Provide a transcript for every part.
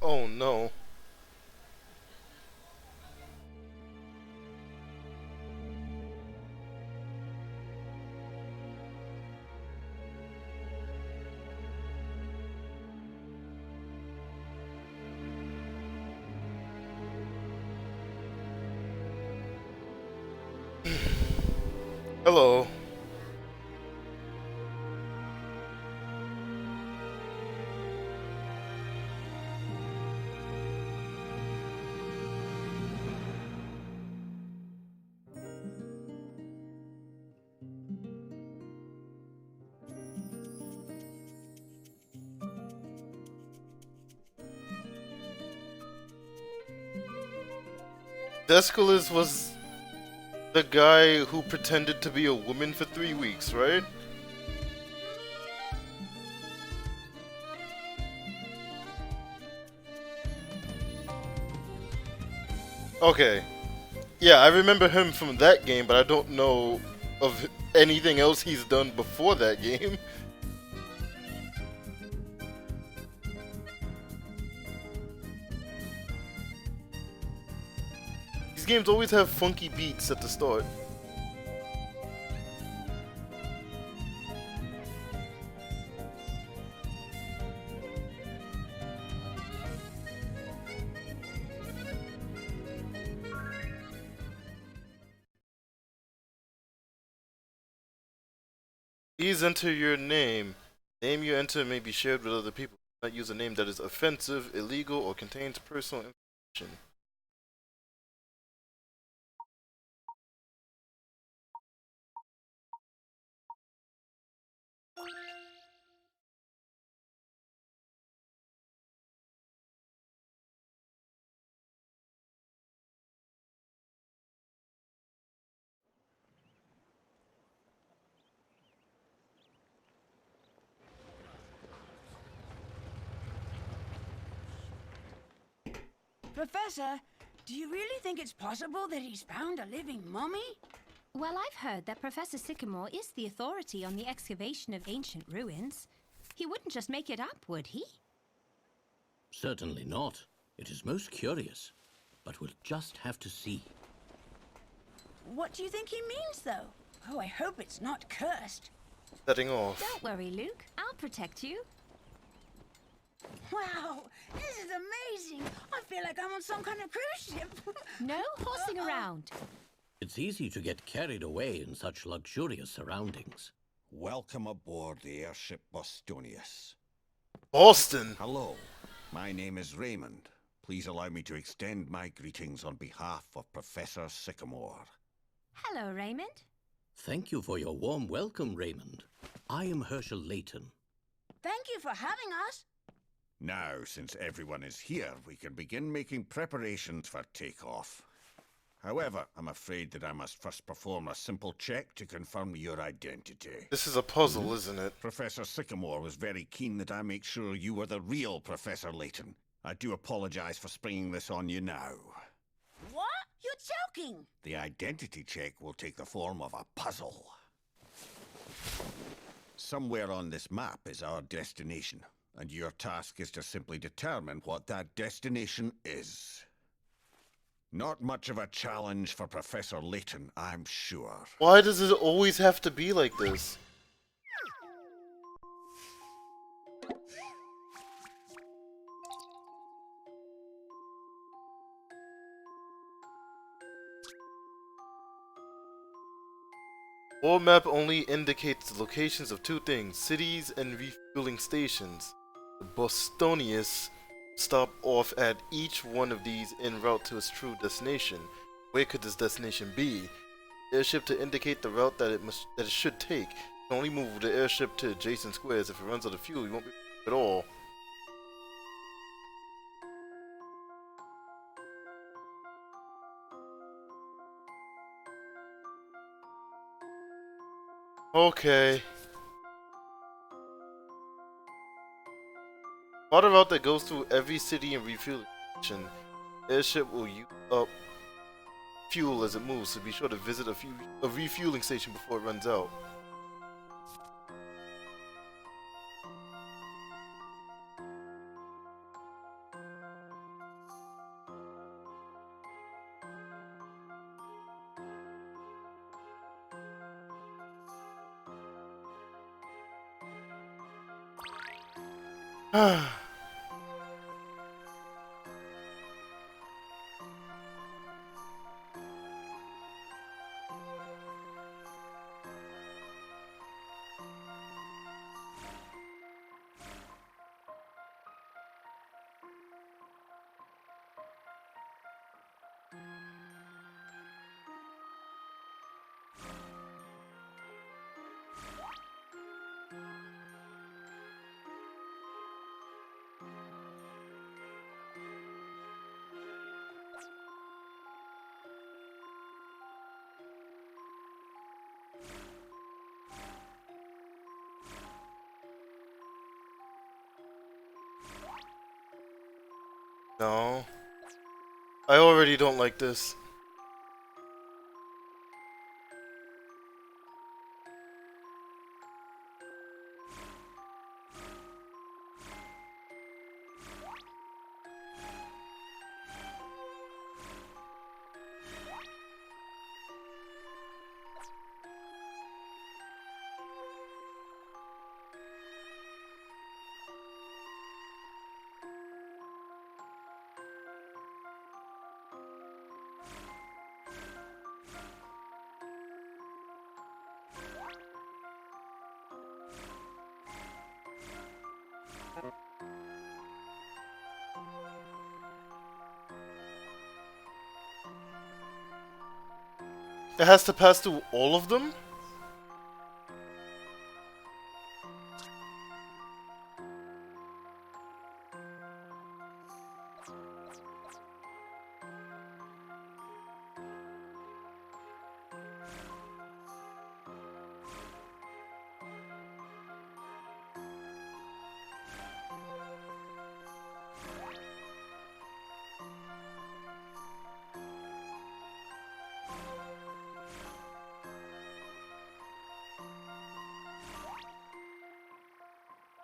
Oh no. Hello. Descalis was the guy who pretended to be a woman for 3 weeks, right? Okay. Yeah, I remember him from that game, but I don't know of anything else he's done before that game. These games always have funky beats at the start. Please enter your name. Name you enter may be shared with other people. Do not use a name that is offensive, illegal, or contains personal information. Professor, do you really think it's possible that he's found a living mummy? Well, I've heard that Professor Sycamore is the authority on the excavation of ancient ruins. He wouldn't just make it up, would he? Certainly not. It is most curious, but we'll just have to see. What do you think he means, though? Oh, I hope it's not cursed. Setting off. Don't worry, Luke. I'll protect you. Wow, this is amazing. I feel like I'm on some kind of cruise ship. No horsing around. It's easy to get carried away in such luxurious surroundings. Welcome aboard the airship Bostonius. Boston. Hello, my name is Raymond. Please allow me to extend my greetings on behalf of Professor Sycamore. Hello, Raymond. Thank you for your warm welcome, Raymond. I am Herschel Layton. Thank you for having us. Now, since everyone is here, we can begin making preparations for takeoff. However, I'm afraid that I must first perform a simple check to confirm your identity. This is a puzzle, isn't it? Professor Sycamore was very keen that I make sure you were the real Professor Layton. I do apologize for springing this on you now. What? You're joking. The identity check will take the form of a puzzle. Somewhere on this map is our destination, and your task is to simply determine what that destination is. Not much of a challenge for Professor Layton, I'm sure. Why does it always have to be like this? World map only indicates the locations of two things, cities and refueling stations. The Bostonius stop off at each one of these en route to its true destination. Where could this destination be? Airship to indicate the route that it should take. You can only move the airship to adjacent squares. If it runs out of fuel, you won't be able to move at all. Okay. Water route that goes through every city and refueling station. Airship will use up fuel as it moves, so be sure to visit a refueling station before it runs out. No. I already don't like this. It has to pass through all of them?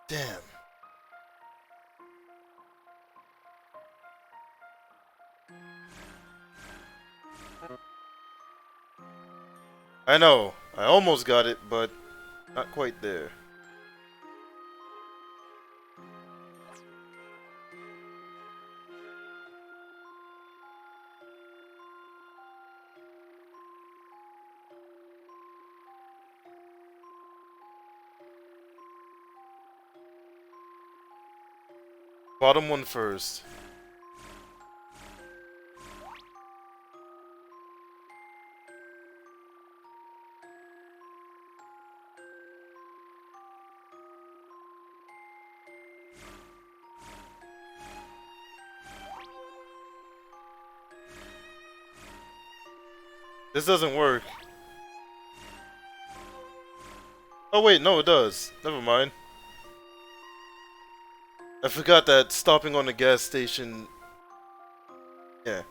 Damn. I know. I almost got it, but not quite there. Bottom one first. This doesn't work. Oh wait, no it does. Never mind. I forgot that stopping on the gas station... Yeah.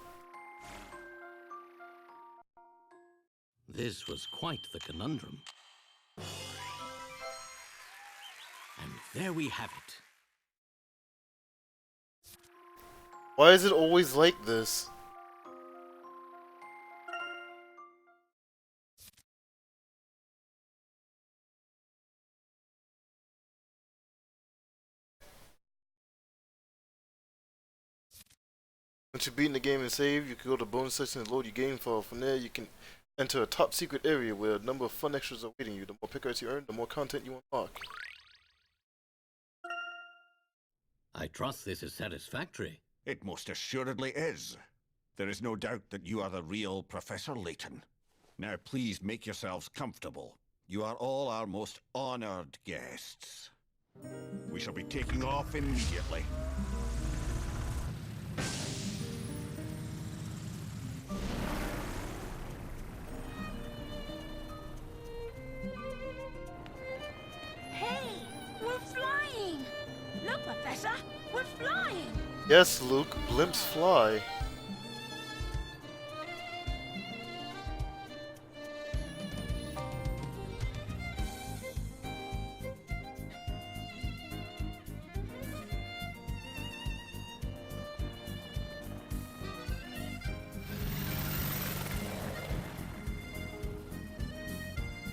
This was quite the conundrum. And there we have it. Why is it always like this? Once you've beaten the game and save, you can go to bonus section and load your game file. From there, you can enter a top secret area where a number of fun extras are waiting you. The more pickers you earn, the more content you unlock. I trust this is satisfactory. It most assuredly is. There is no doubt that you are the real Professor Layton. Now please make yourselves comfortable. You are all our most honored guests. We shall be taking off immediately. Hey, we're flying! Look, Professor, we're flying! Yes, Luke, blimps fly.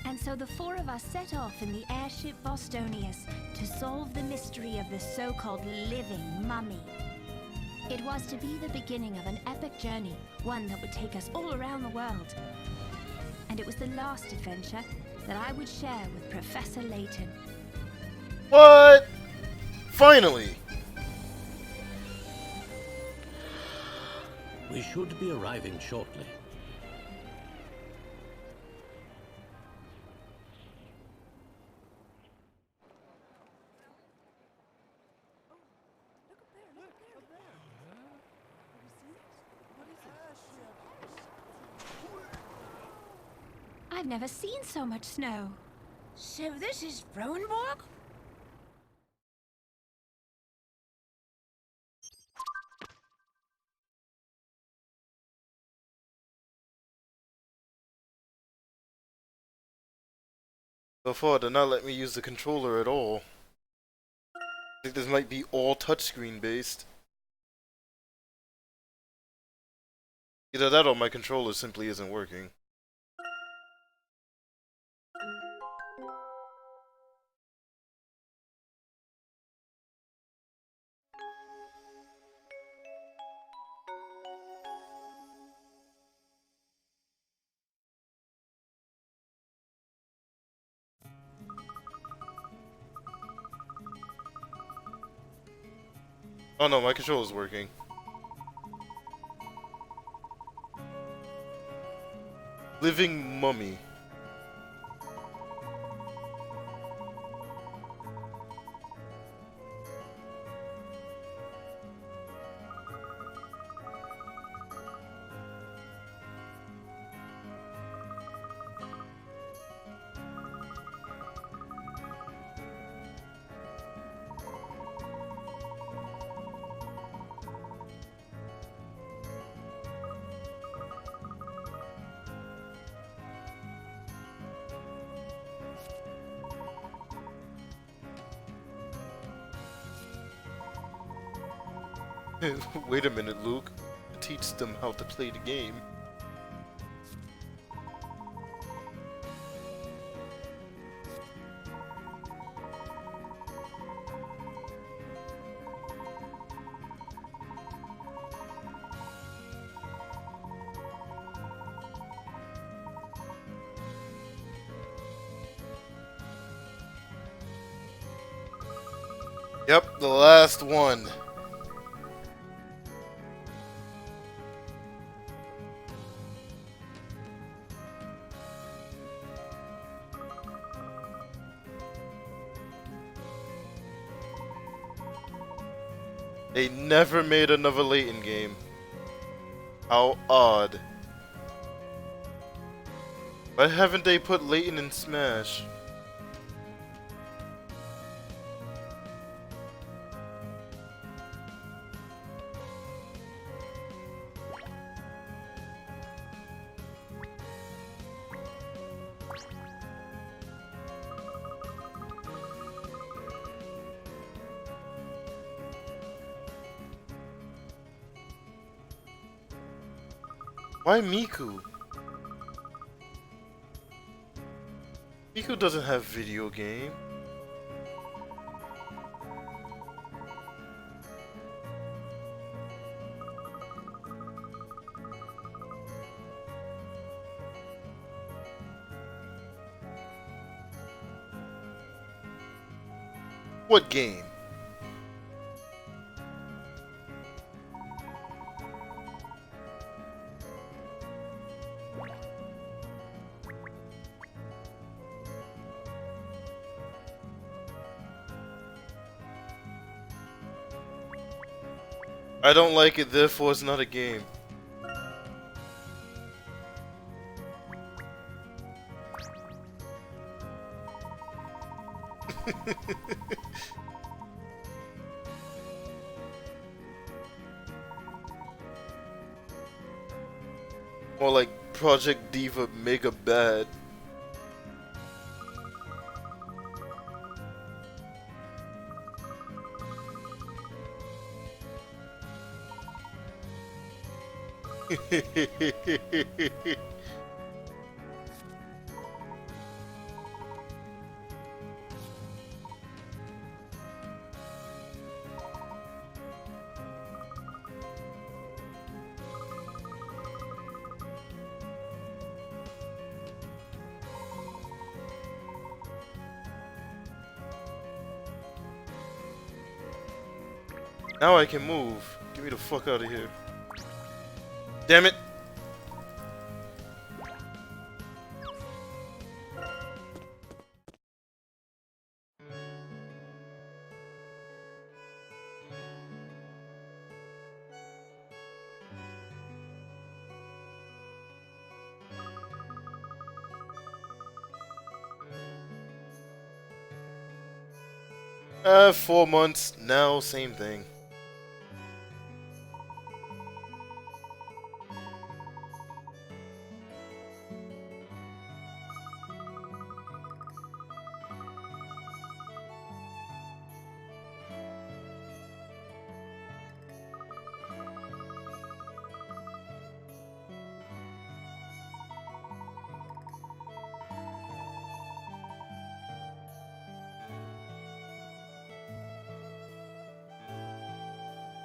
And So the four of us set off in the airship Bostonius to solve the mystery of the so-called living mummy. It was to be the beginning of an epic journey, one that would take us all around the world. And it was the last adventure that I would share with Professor Layton. What? Finally! We should be arriving shortly. I've never seen so much snow. So this is Roenborg? So far, they're not letting me use the controller at all. I think this might be all touchscreen based. Either that or my controller simply isn't working. Oh no, my controller's working. Living mummy. Wait a minute, Luke. Teach them how to play the game. Yep, the last one. They never made another Layton game. How odd. Why haven't they put Layton in Smash? Why Miku? Miku doesn't have video game. What game? I don't like it, therefore it's not a game. More like Project Diva Mega Bad. Now I can move. Get me the fuck out of here. Damn it! Uh, 4 months, now same thing.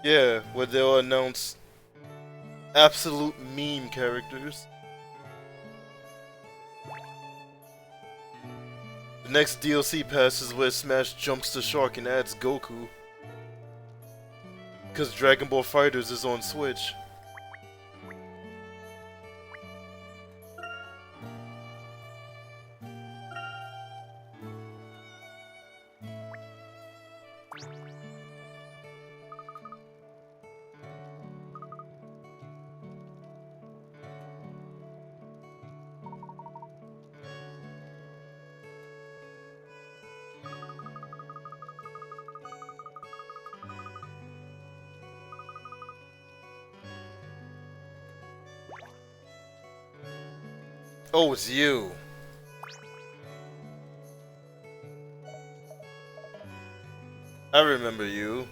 Yeah, where they'll announce absolute meme characters. The next DLC pass is where Smash jumps the shark and adds Goku. Because Dragon Ball FighterZ is on Switch. Oh, it's you. I remember you.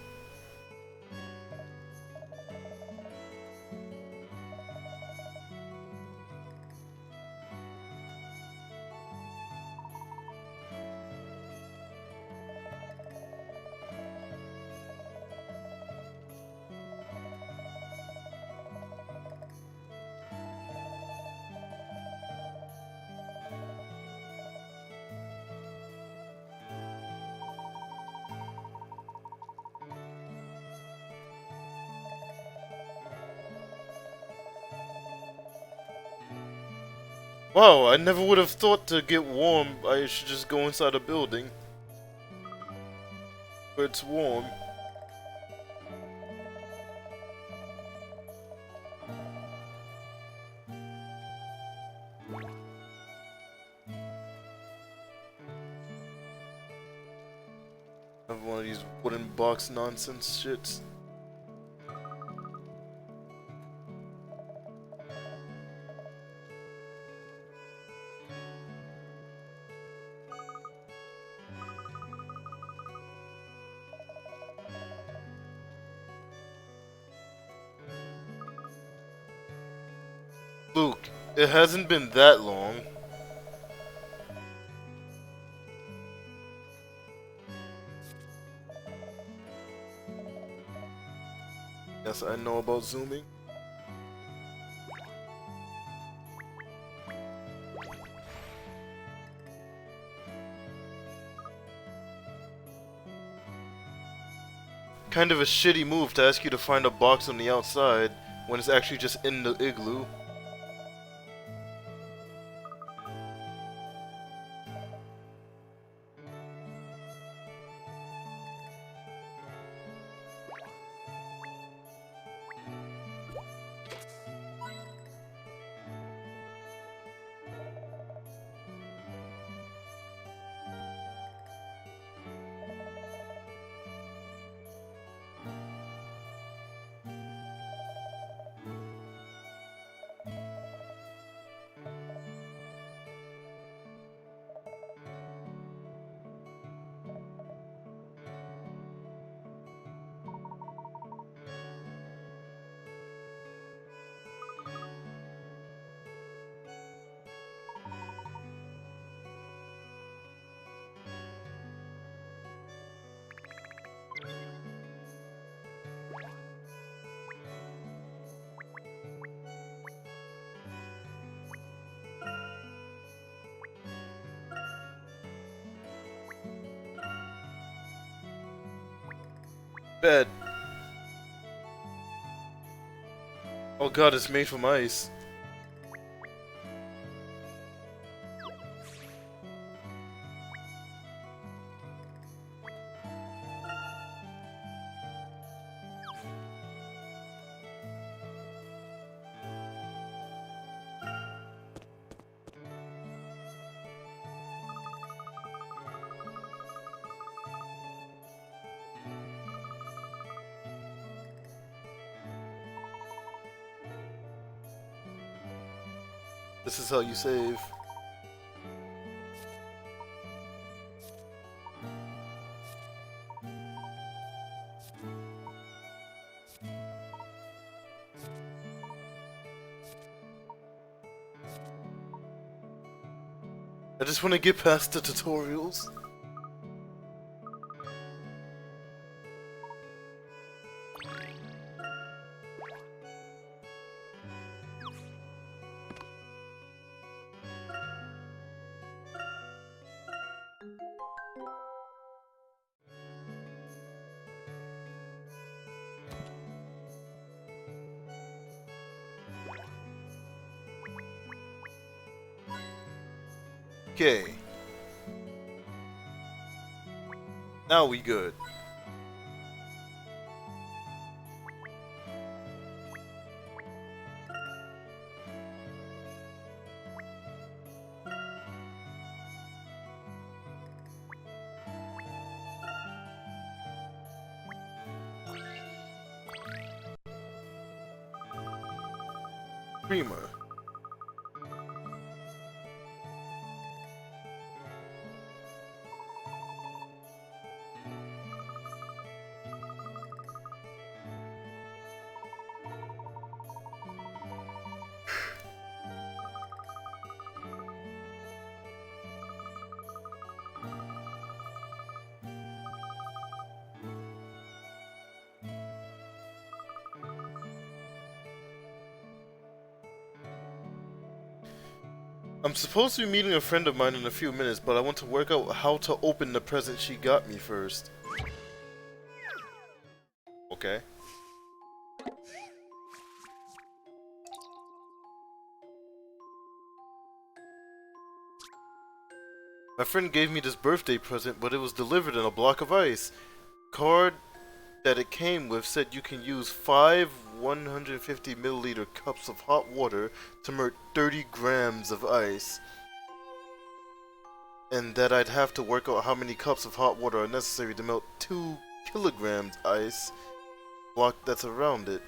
Wow, I never would have thought to get warm I should just go inside a building where it's warm. Have one of these wooden box nonsense shits. Luke, it hasn't been that long. Yes, I know about zooming. Kind of a shitty move to ask you to find a box on the outside when it's actually just in the igloo. Bed. Oh god, it's made from ice. This is how you save. I just want to get past the tutorials. Okay. Now we good. Creamer. I'm supposed to be meeting a friend of mine in a few minutes, but I want to work out how to open the present she got me first. Okay. My friend gave me this birthday present, but it was delivered in a block of ice. Card that it came with said you can use 5 150 milliliter cups of hot water to melt 30 grams of ice. And that I'd have to work out how many cups of hot water are necessary to melt 2 kilograms ice block that's around it.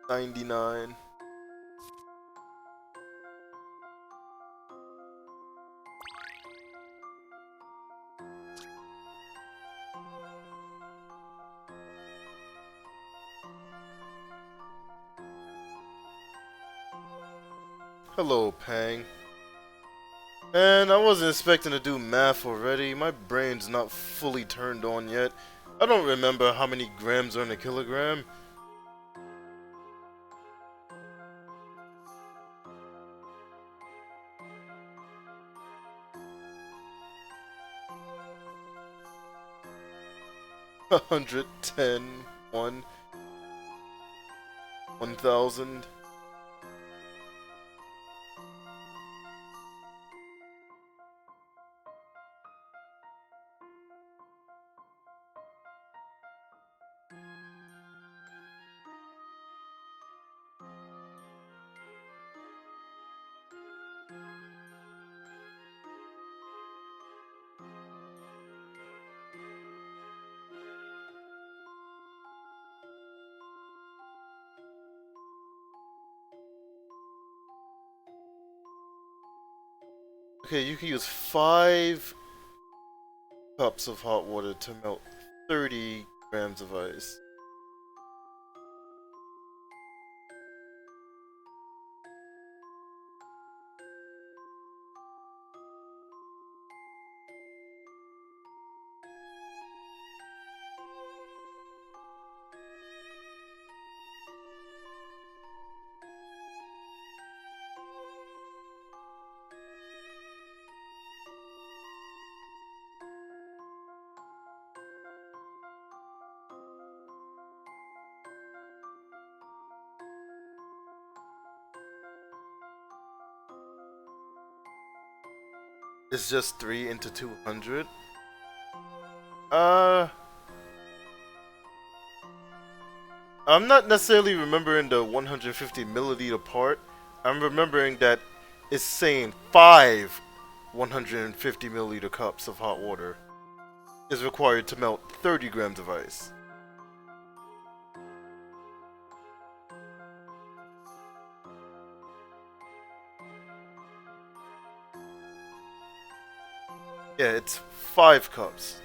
99. Hello, Pang. And I wasn't expecting to do math already. My brain's not fully turned on yet. I don't remember how many grams are in a kilogram. A hundred, 10, 1, 1,000. Okay, you can use 5 cups of hot water to melt 30 grams of ice. It's just 3 into 200. I'm not necessarily remembering the 150 milliliter part. I'm remembering that it's saying 5 150 milliliter cups of hot water is required to melt 30 grams of ice. Yeah, it's 5 cups.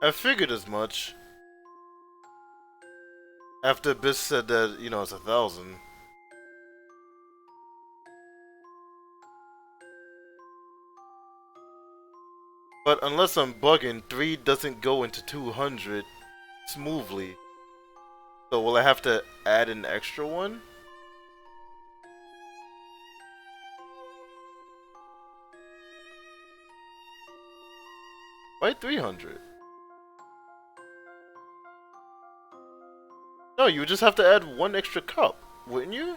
I figured as much. After Biss said that, you know, it's 1,000. But unless I'm bugging, 3 doesn't go into 200 smoothly. So will I have to add an extra one? Why 300? No, you would just have to add 1 extra cup, wouldn't you?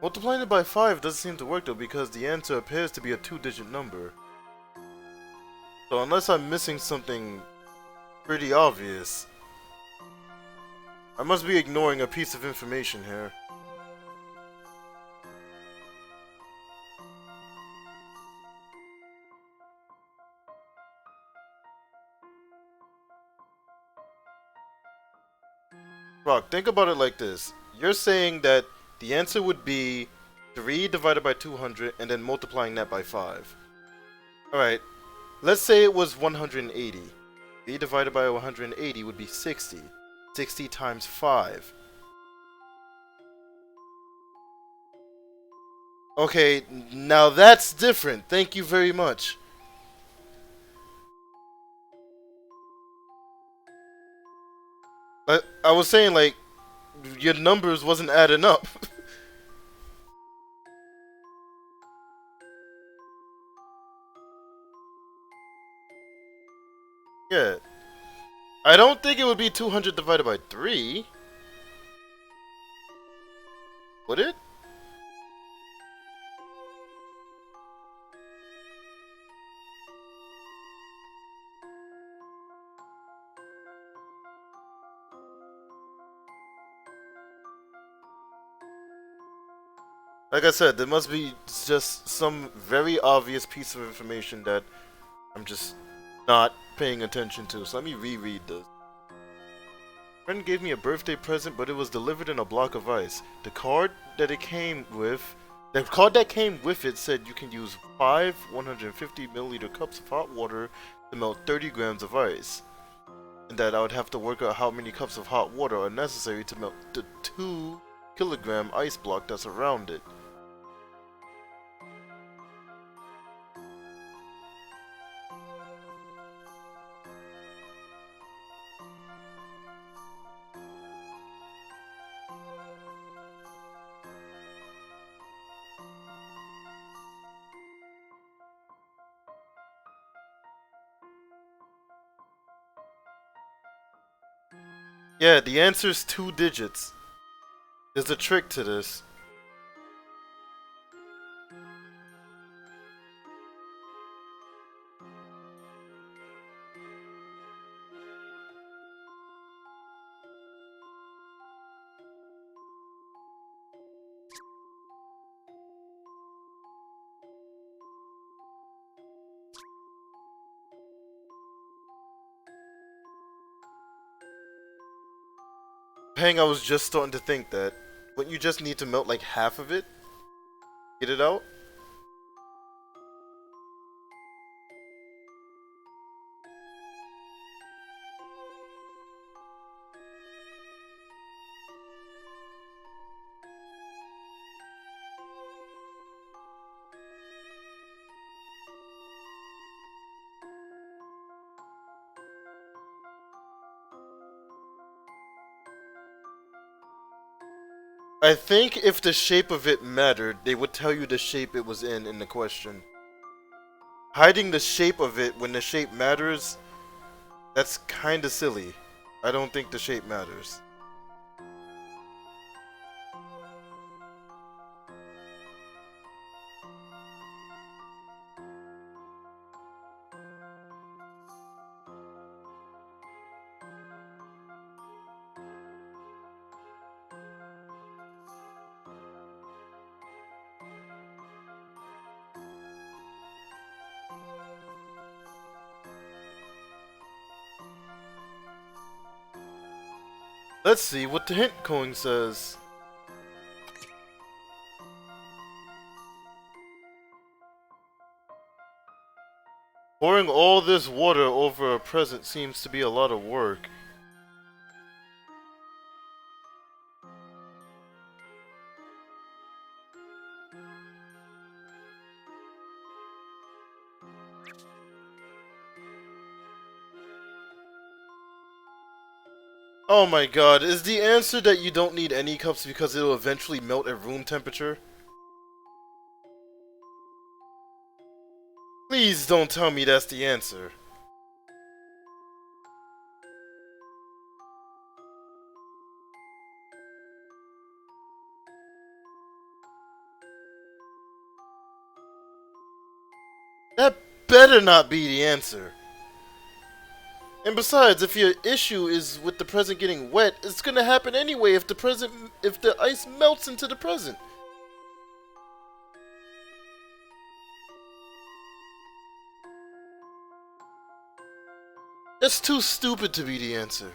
Multiplying it by 5 doesn't seem to work though, because the answer appears to be a 2-digit number. So unless I'm missing something pretty obvious, I must be ignoring a piece of information here. Rock, think about it like this. You're saying that the answer would be 3 divided by 200 and then multiplying that by 5. Alright, let's say it was 180. 3 divided by 180 would be 60. 60 times 5. Okay, now that's different. Thank you very much. I was saying, like, your numbers wasn't adding up. Yeah. I don't think it would be 200 divided by 3. Would it? Like I said, there must be just some very obvious piece of information that I'm just not paying attention to. So let me reread this. Friend gave me a birthday present, but it was delivered in a block of ice. The card that came with it said you can use 5 150 milliliter cups of hot water to melt 30 grams of ice. And that I would have to work out how many cups of hot water are necessary to melt the 2-kilogram ice block that's around it. Yeah, the answer's 2 digits. There's a trick to this. Pang, I was just starting to think that. Wouldn't you just need to melt like half of it? Get it out? I think if the shape of it mattered, they would tell you the shape it was in the question. Hiding the shape of it when the shape matters, that's kinda silly. I don't think the shape matters. Let's see what the hint coin says. Pouring all this water over a present seems to be a lot of work. Oh my god, is the answer that you don't need any cups because it'll eventually melt at room temperature? Please don't tell me that's the answer. That better not be the answer. And besides, if your issue is with the present getting wet, it's gonna happen anyway if the ice melts into the present. That's too stupid to be the answer.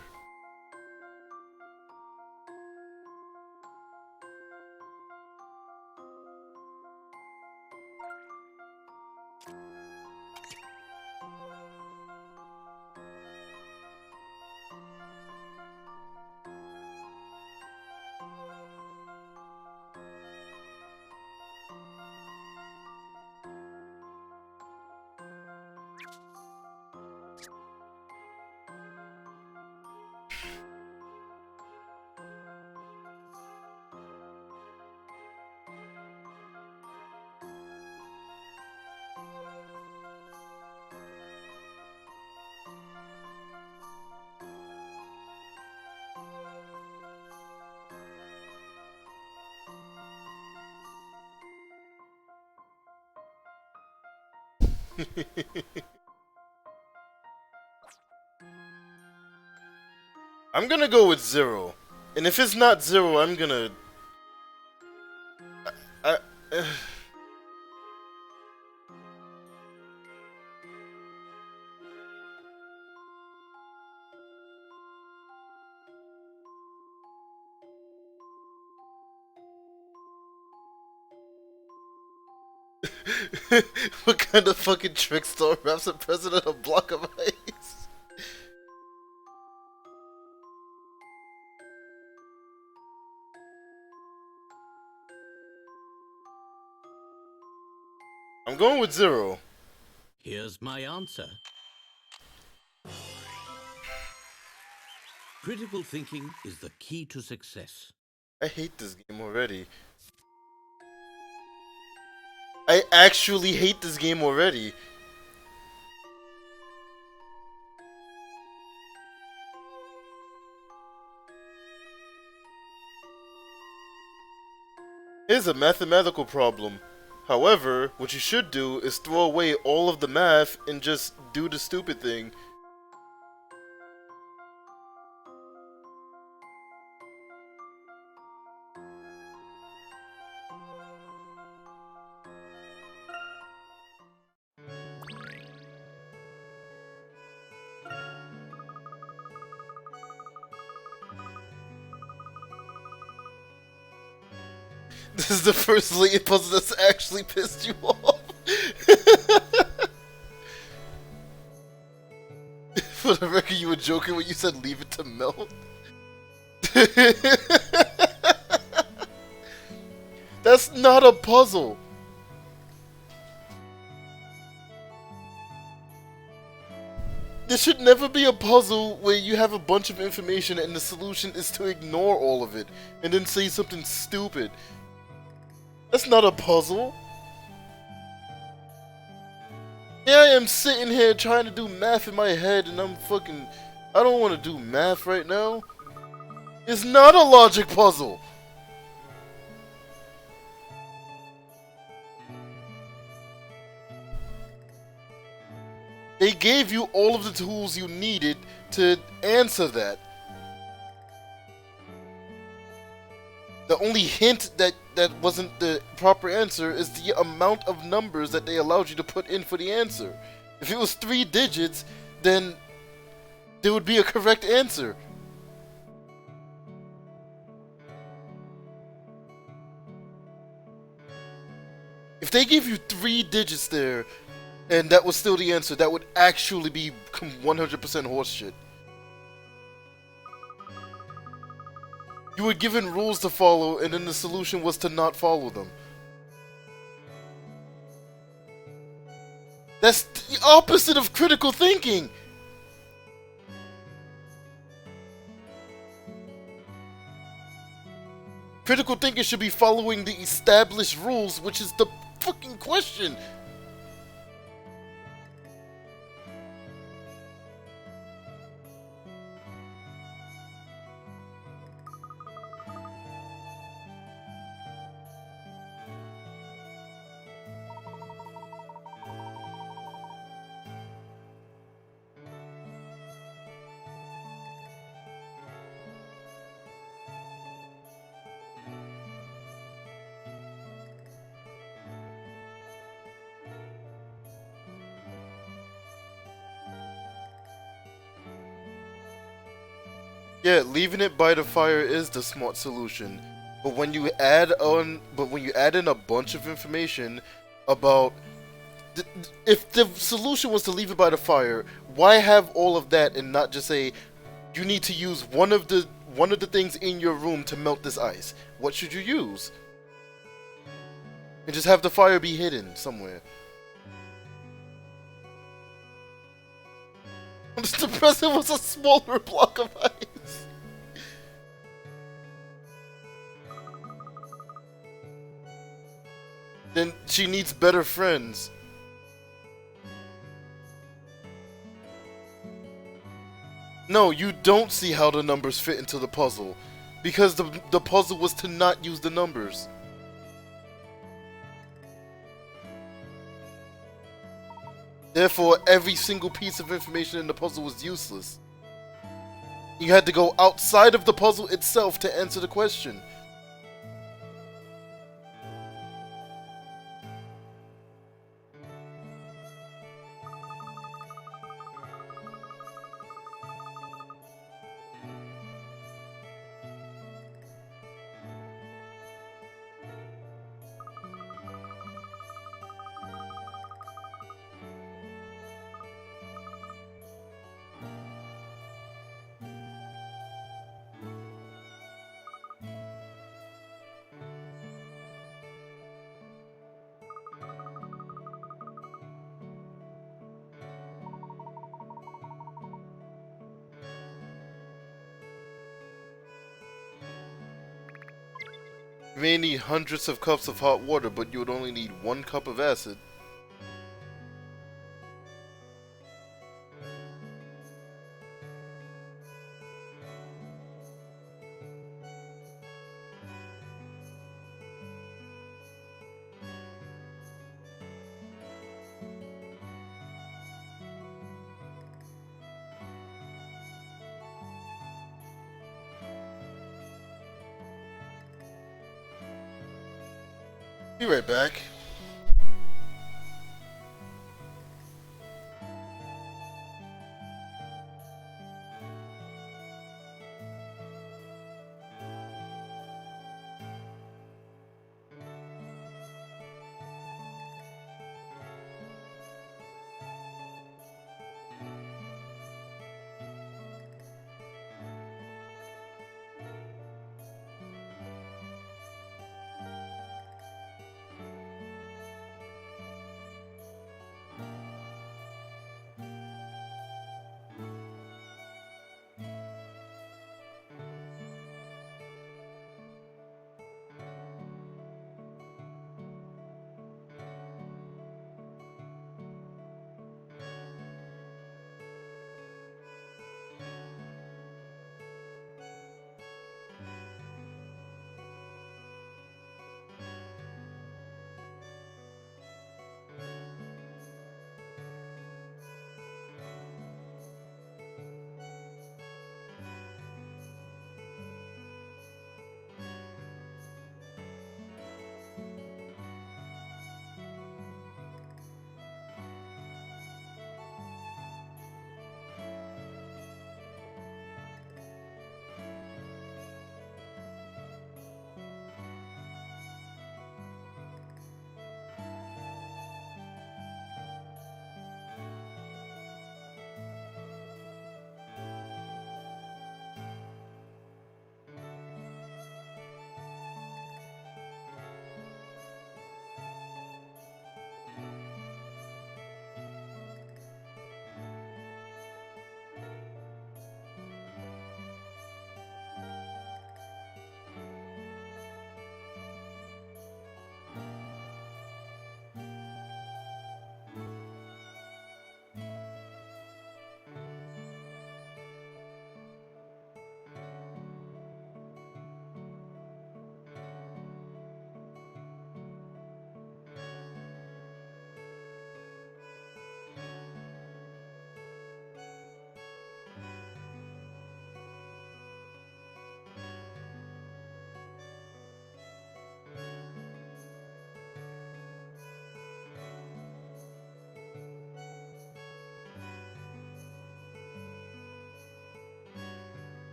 I'm gonna go with 0. And if it's not 0, I'm gonna... I, what kind of fucking trickster wraps a present in a block of ice? I'm going with 0. Here's my answer. Critical thinking is the key to success. I hate this game already. I actually hate this game already. Here's a mathematical problem. However, what you should do is throw away all of the math and just do the stupid thing. This is the first Layton puzzle that's actually pissed you off. For the record, you were joking when you said leave it to melt. That's not a puzzle. There should never be a puzzle where you have a bunch of information and the solution is to ignore all of it and then say something stupid. That's not a puzzle. Here I am sitting here trying to do math in my head and I don't want to do math right now. It's not a logic puzzle. They gave you all of the tools you needed to answer that. The only hint that wasn't the proper answer is the amount of numbers that they allowed you to put in for the answer. If it was 3 digits, then there would be a correct answer. If they gave you 3 digits there, and that was still the answer, that would actually be 100% horseshit. You were given rules to follow, and then the solution was to not follow them. That's the opposite of critical thinking! Critical thinking should be following the established rules, which is the fucking question! Yeah, leaving it by the fire is the smart solution. But when you add in a bunch of information about if the solution was to leave it by the fire, why have all of that and not just say you need to use one of the things in your room to melt this ice? What should you use? And just have the fire be hidden somewhere. The present was a smaller block of ice. Then she needs better friends. No, you don't see how the numbers fit into the puzzle. Because the puzzle was to not use the numbers. Therefore, every single piece of information in the puzzle was useless. You had to go outside of the puzzle itself to answer the question. You may need hundreds of cups of hot water, but you would only need 1 cup of acid. Be right back.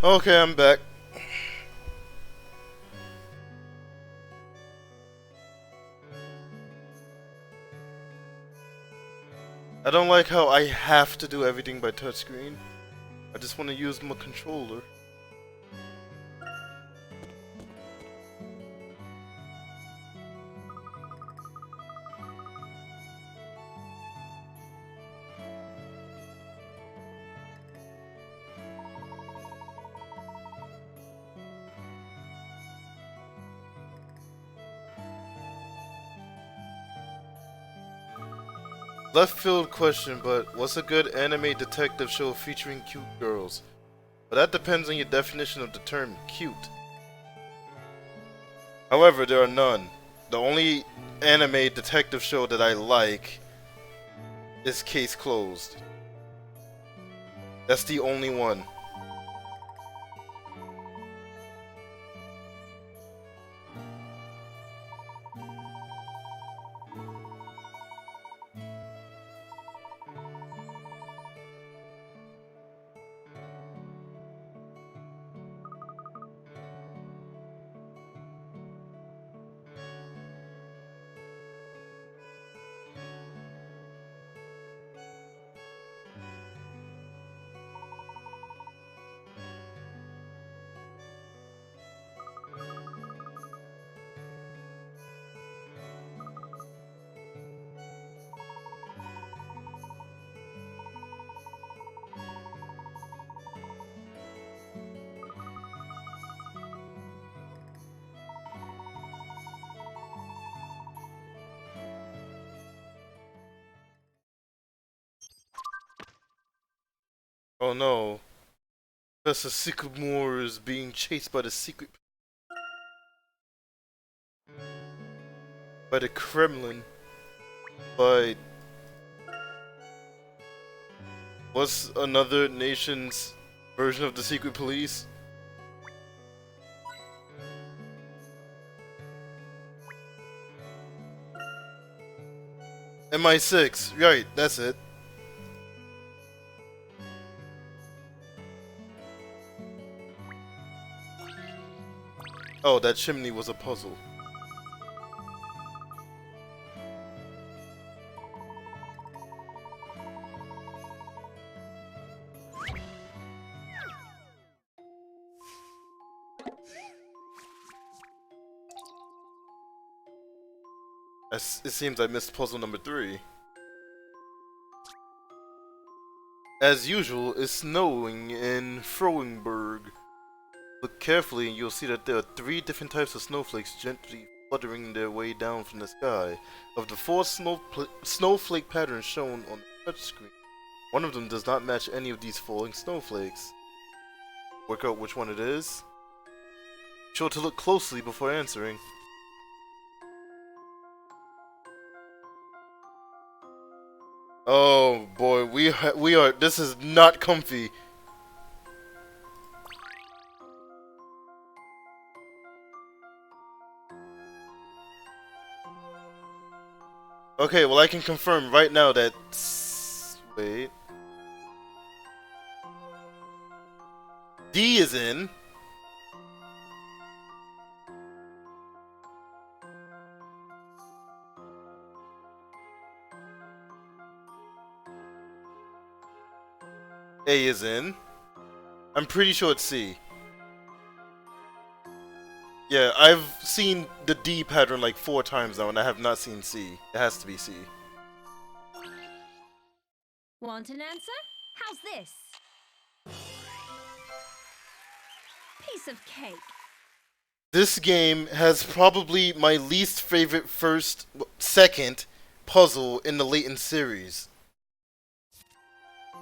Okay, I'm back. I don't like how I have to do everything by touchscreen. I just want to use my controller. Left field question, but what's a good anime detective show featuring cute girls? But that depends on your definition of the term cute. However, there are none. The only anime detective show that I like is Case Closed. That's the only one. Oh no. Professor Sycamore is being chased by the secret... by the Kremlin. By... what's another nation's version of the secret police? MI6, right, that's it. Oh, that chimney was a puzzle. It seems I missed puzzle number 3. As usual, it's snowing in Froenberg. Look carefully and you'll see that there are 3 different types of snowflakes gently fluttering their way down from the sky. Of the 4 snowflake patterns shown on the touchscreen, one of them does not match any of these falling snowflakes. Work out which one it is. Be sure to look closely before answering. Oh boy, we are. This is not comfy. Okay, well I can confirm right now that... wait. D is in. A is in. I'm pretty sure it's C. Yeah, I've seen the D pattern like 4 times now and I have not seen C. It has to be C. Want an answer? How's this? Piece of cake. This game has probably my least favorite second puzzle in the Layton series.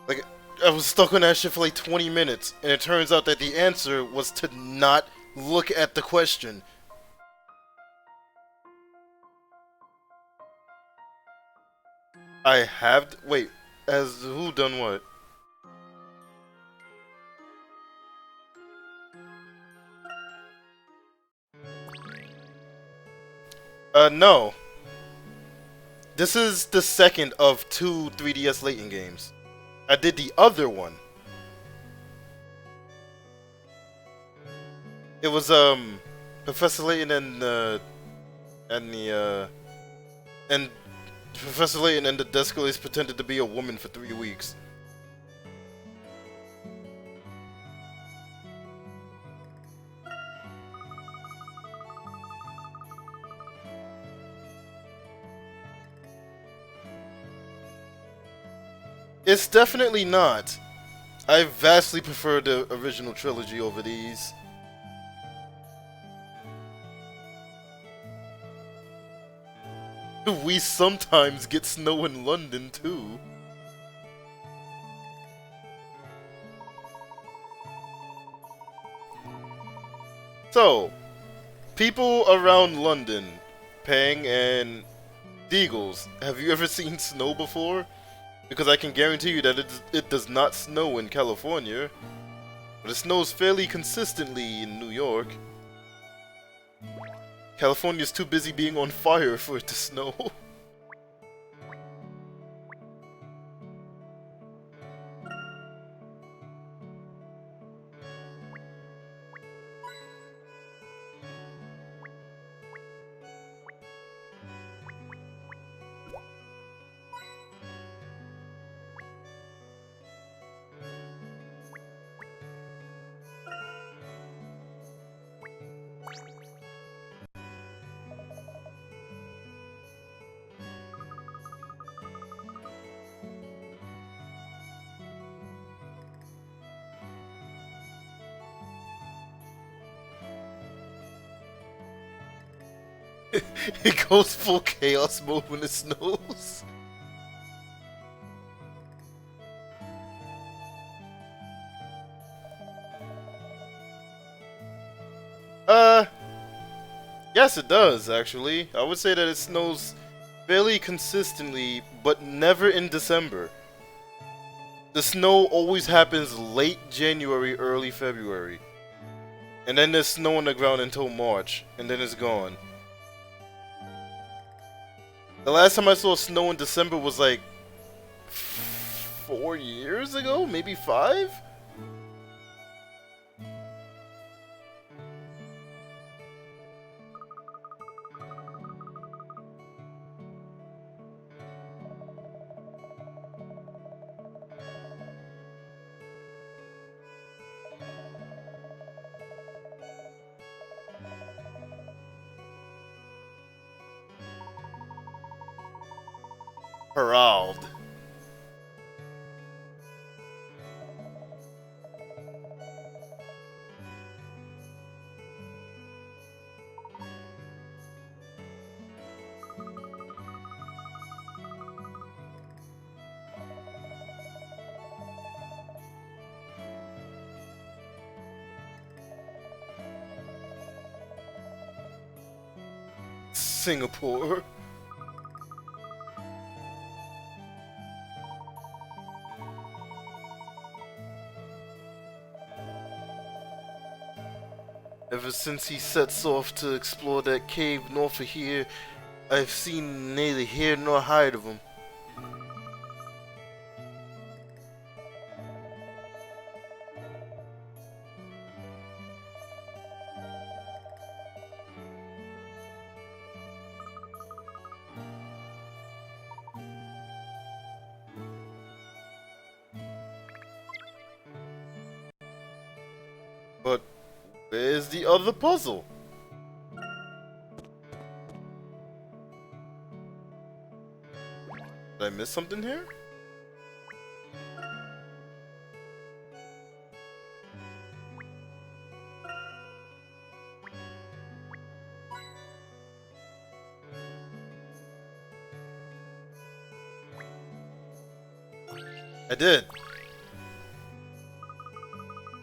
Like, I was stuck on that shit for like 20 minutes, and it turns out that the answer was to not look at the question. I have... wait, has who done what? No. This is the second of 2 3DS Layton games. I did the other one. It was Professor Layton and Professor Layton and the Descalates pretended to be a woman for 3 weeks. It's definitely not. I vastly prefer the original trilogy over these. We sometimes get snow in London too. So, people around London, Pang and Deagles, have you ever seen snow before? Because I can guarantee you that it does not snow in California, but it snows fairly consistently in New York. California's too busy being on fire for it to snow. It goes full chaos mode when it snows. Yes it does, actually. I would say that it snows fairly consistently, but never in December. The snow always happens late January, early February. And then there's snow on the ground until March, and then it's gone. The last time I saw snow in December was like 4 years ago, maybe 5? Herald. Singapore. Ever since he sets off to explore that cave north of here, I've seen neither hair nor hide of him. But where's the other puzzle? Did I miss something here? I did.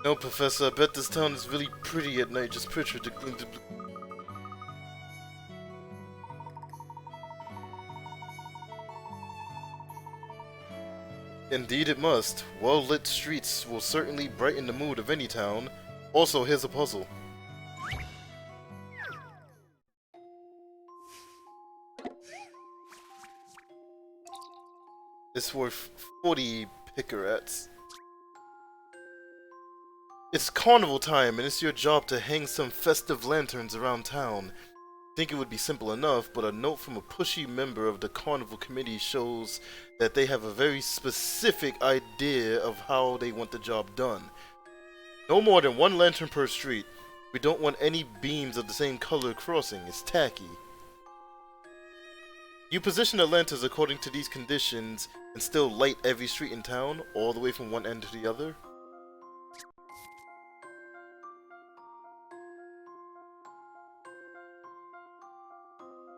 No, Professor, I bet this town is really pretty at night. Just picture the glint of blue. Indeed it must. Well-lit streets will certainly brighten the mood of any town. Also, here's a puzzle. It's worth 40 picarats. It's carnival time, and it's your job to hang some festive lanterns around town. Think it would be simple enough, but a note from a pushy member of the carnival committee shows that they have a very specific idea of how they want the job done. No more than one lantern per street. We don't want any beams of the same color crossing. It's tacky. You position the lanterns according to these conditions and still light every street in town, all the way from one end to the other?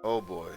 Oh boy.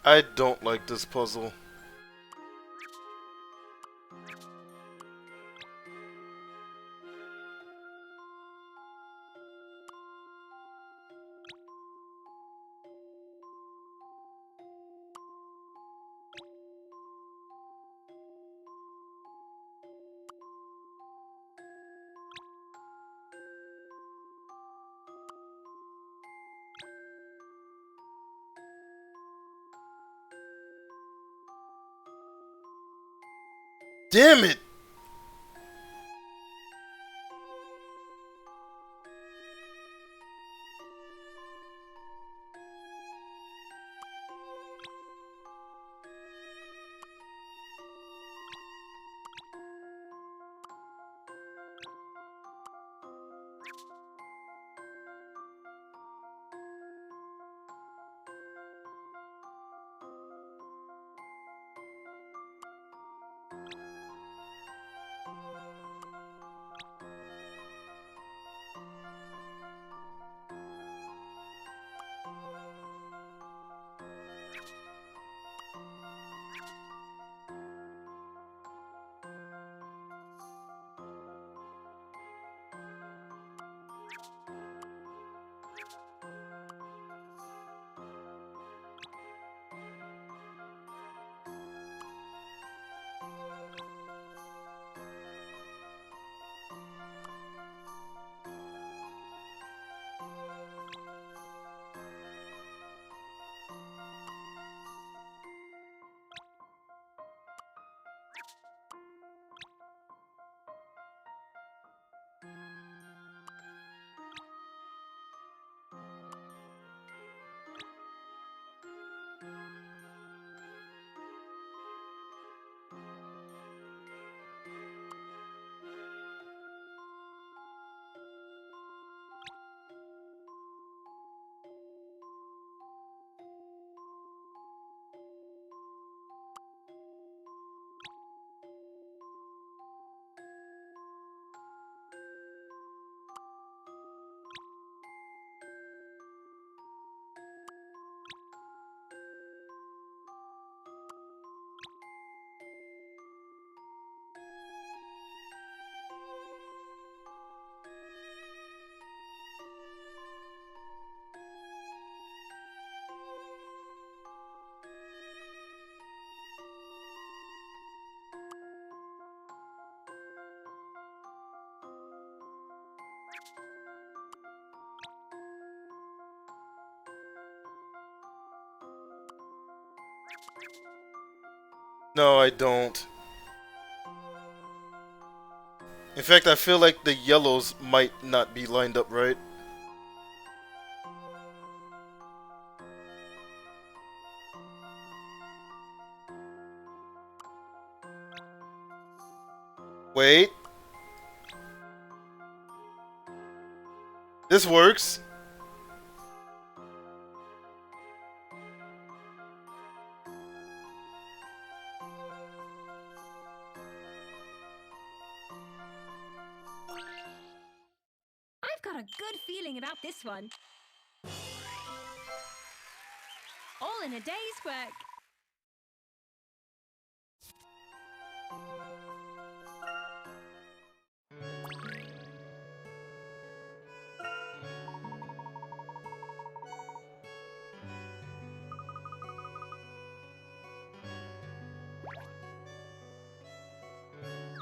I don't like this puzzle. Damn it! No, I don't. In fact, I feel like the yellows might not be lined up right. Wait. This works. good feeling about this one. All in a day's work.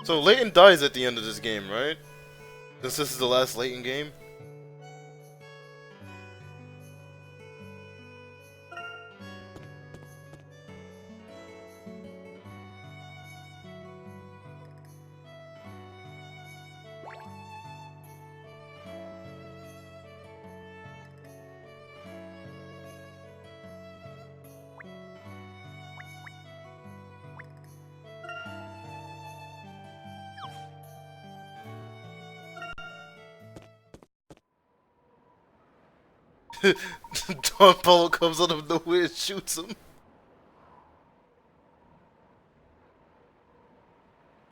So Layton dies at the end of this game, right? Since this is the last Layton game? Don Paulo comes out of nowhere and shoots him.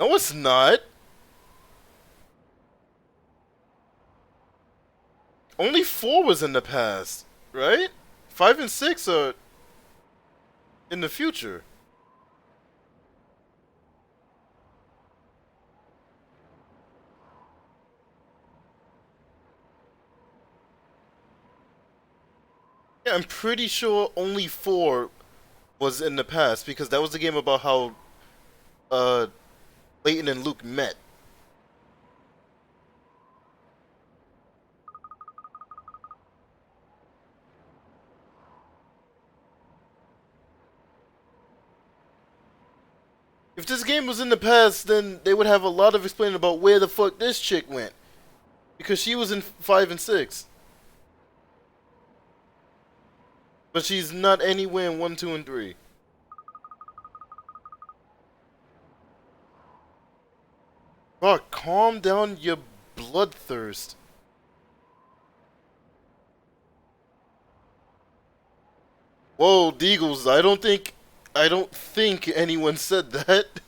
No, it's not. Only 4 was in the past, right? 5 and 6 are in the future. Yeah, I'm pretty sure only 4 was in the past because that was the game about how Layton and Luke met. If this game was in the past, then they would have a lot of explaining about where the fuck this chick went. Because she was in 5 and 6. But she's not anywhere in 1, 2, and 3. Fuck, calm down your bloodthirst. Whoa, Deagles, I don't think anyone said that.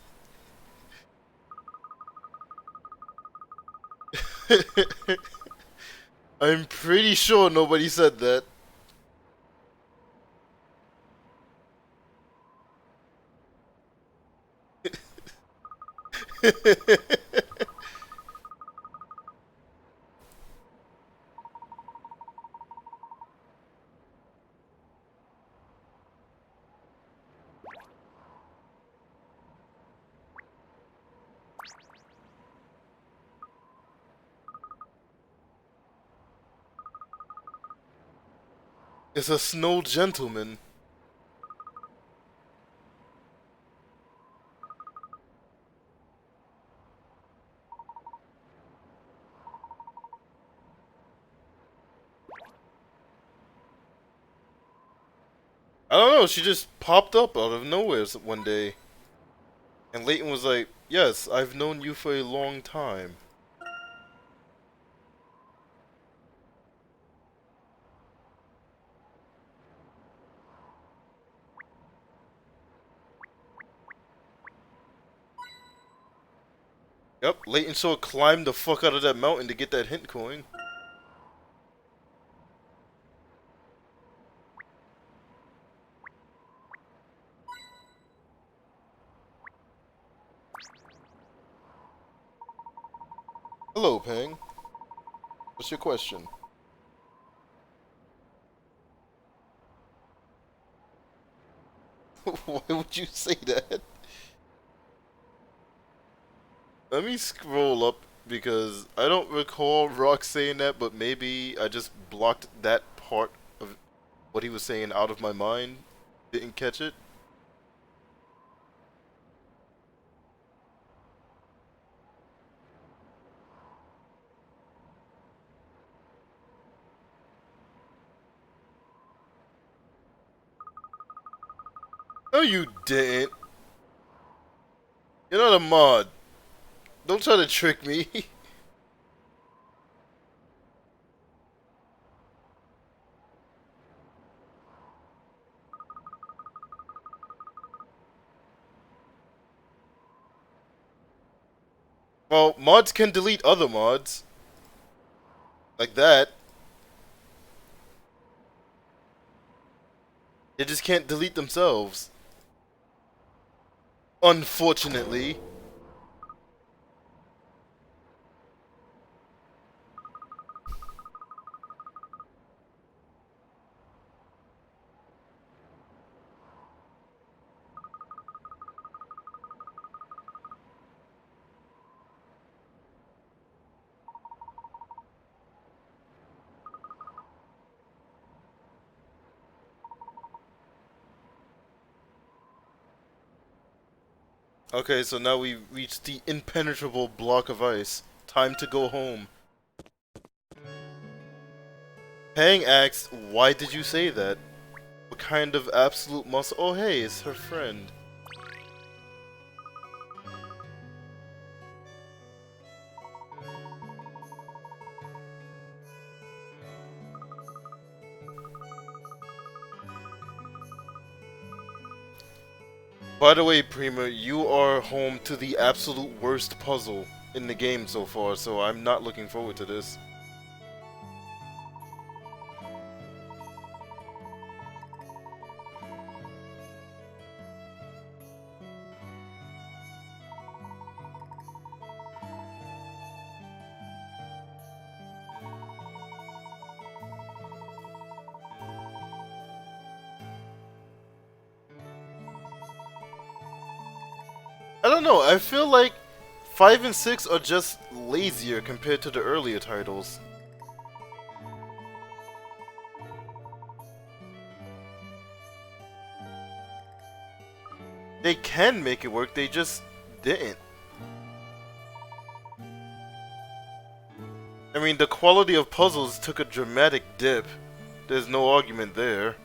I'm pretty sure nobody said that. It's a snow gentleman. I don't know, she just popped up out of nowhere one day. And Layton was like, yes, I've known you for a long time. Yep, Layton sort of climbed the fuck out of that mountain to get that hint coin. Hello, Pang. What's your question? Why would you say that? Let me scroll up because I don't recall Rock saying that, but maybe I just blocked that part of what he was saying out of my mind. Didn't catch it. No, you didn't. You're not a mod. Don't try to trick me. Well, mods can delete other mods. Like that. They just can't delete themselves. Unfortunately. Okay, so now we reached the impenetrable block of ice. Time to go home. Hang asked, why did you say that? What kind of absolute muscle? Oh hey, it's her friend. By the way, Prima, you are home to the absolute worst puzzle in the game so far, so I'm not looking forward to this. I don't know, I feel like 5 and 6 are just lazier compared to the earlier titles. They can make it work, they just didn't. I mean, the quality of puzzles took a dramatic dip. There's no argument there.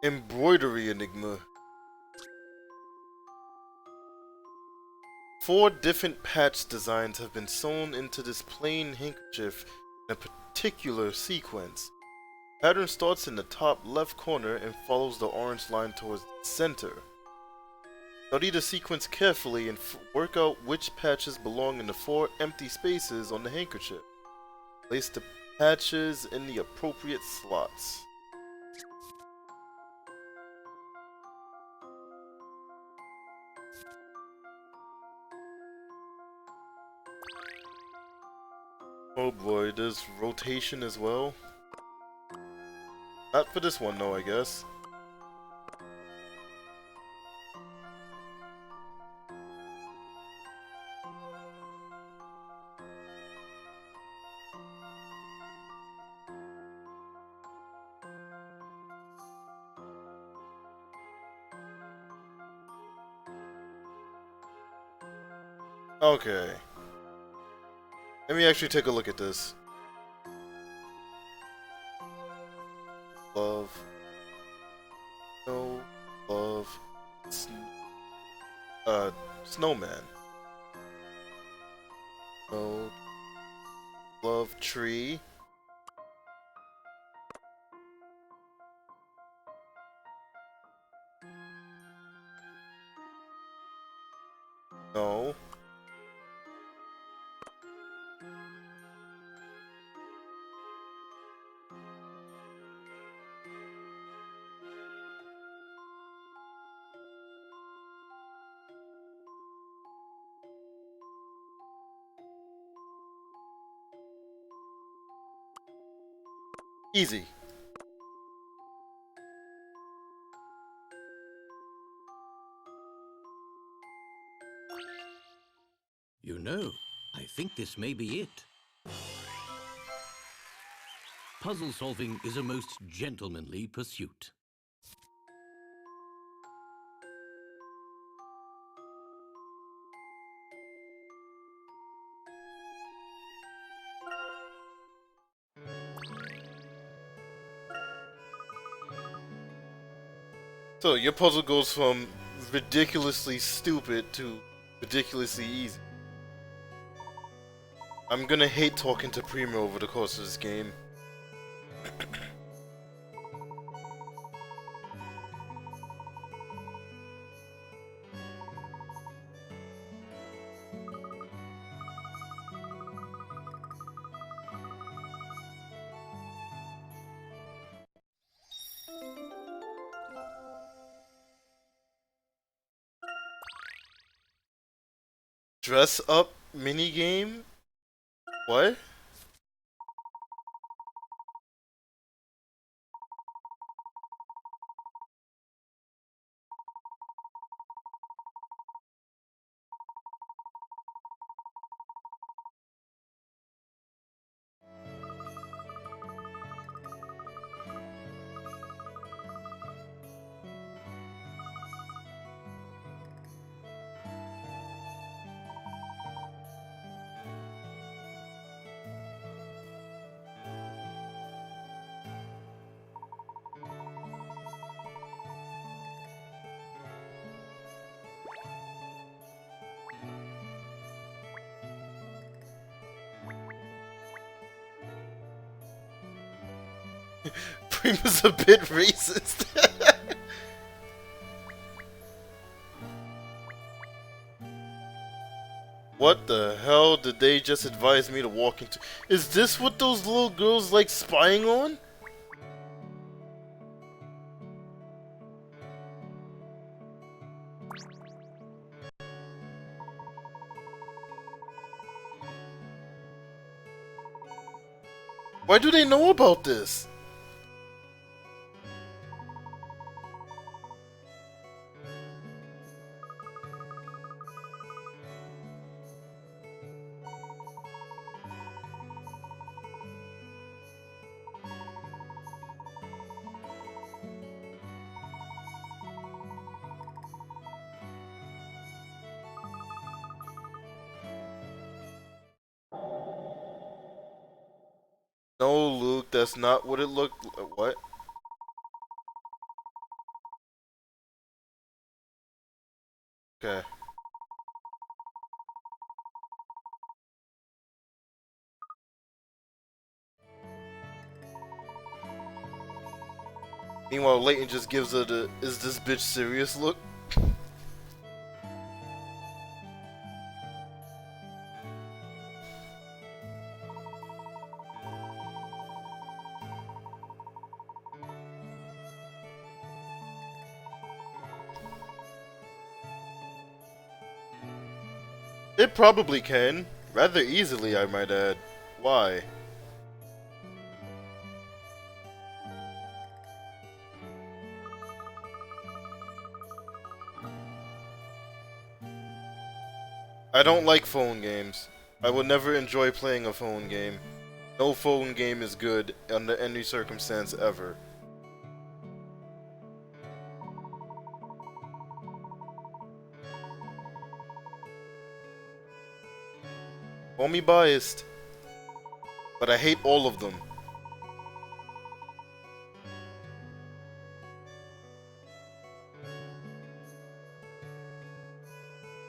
Embroidery Enigma. 4 different patch designs have been sewn into this plain handkerchief in a particular sequence. The pattern starts in the top left corner and follows the orange line towards the center. Study the sequence carefully and work out which patches belong in the 4 empty spaces on the handkerchief. Place the patches in the appropriate slots. Oh boy, there's rotation as well. Not for this one though, I guess. Okay. Let me actually take a look at this. Love. No. Love. Snowman. No. Love tree. No. Easy. You know, I think this may be it. Puzzle solving is a most gentlemanly pursuit. So your puzzle goes from ridiculously stupid to ridiculously easy. I'm gonna hate talking to Primo over the course of this game. Dress up minigame? What? Primo's a bit racist. What the hell did they just advise me to walk into? Is this what those little girls like spying on? Why do they know about this? No, Luke, that's not what it looked like. What? Okay. Meanwhile, Layton just gives her the "is this bitch serious" look. It probably can. Rather easily, I might add. Why? I don't like phone games. I will never enjoy playing a phone game. No phone game is good under any circumstance ever. Call me biased, but I hate all of them.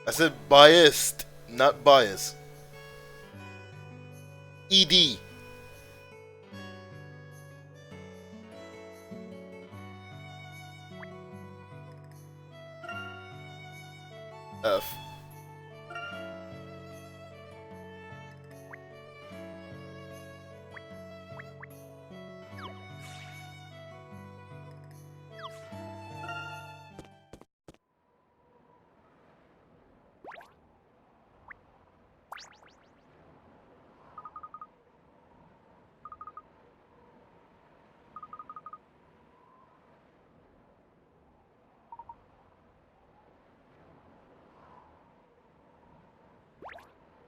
I said biased, not bias. ED. F.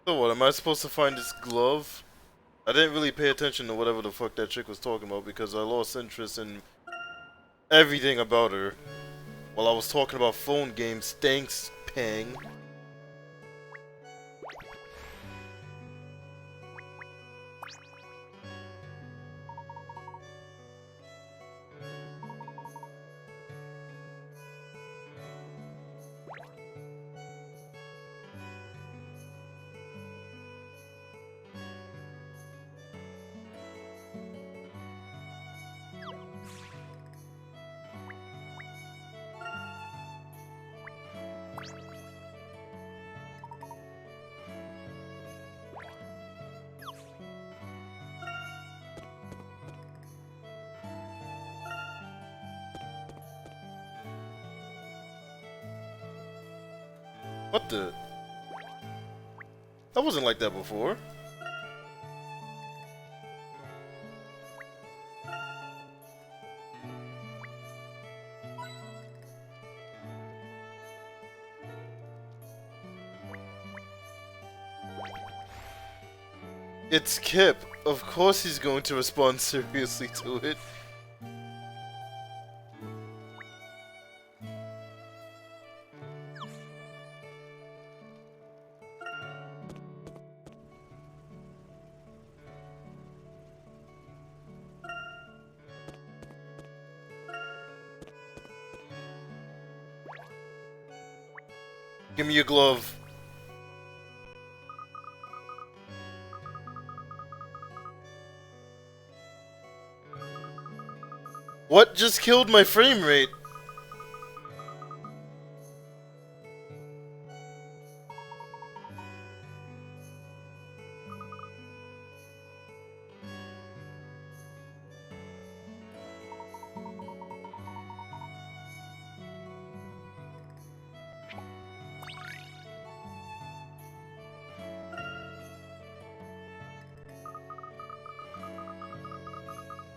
So what, am I supposed to find this glove? I didn't really pay attention to whatever the fuck that chick was talking about because I lost interest in everything about her while I was talking about phone games. Thanks, Pang. What the? That wasn't like that before. It's Kip. Of course he's going to respond seriously to it. Give me your glove. What just killed my frame rate?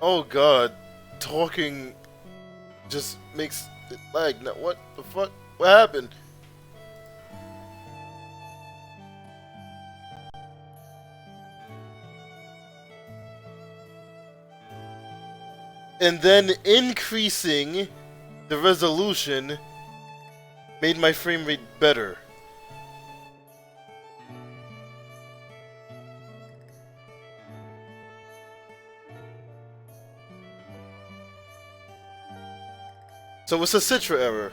Oh god, talking just makes it lag. Now what the fuck? What happened? And then increasing the resolution made my frame rate better. So it's a Citra error.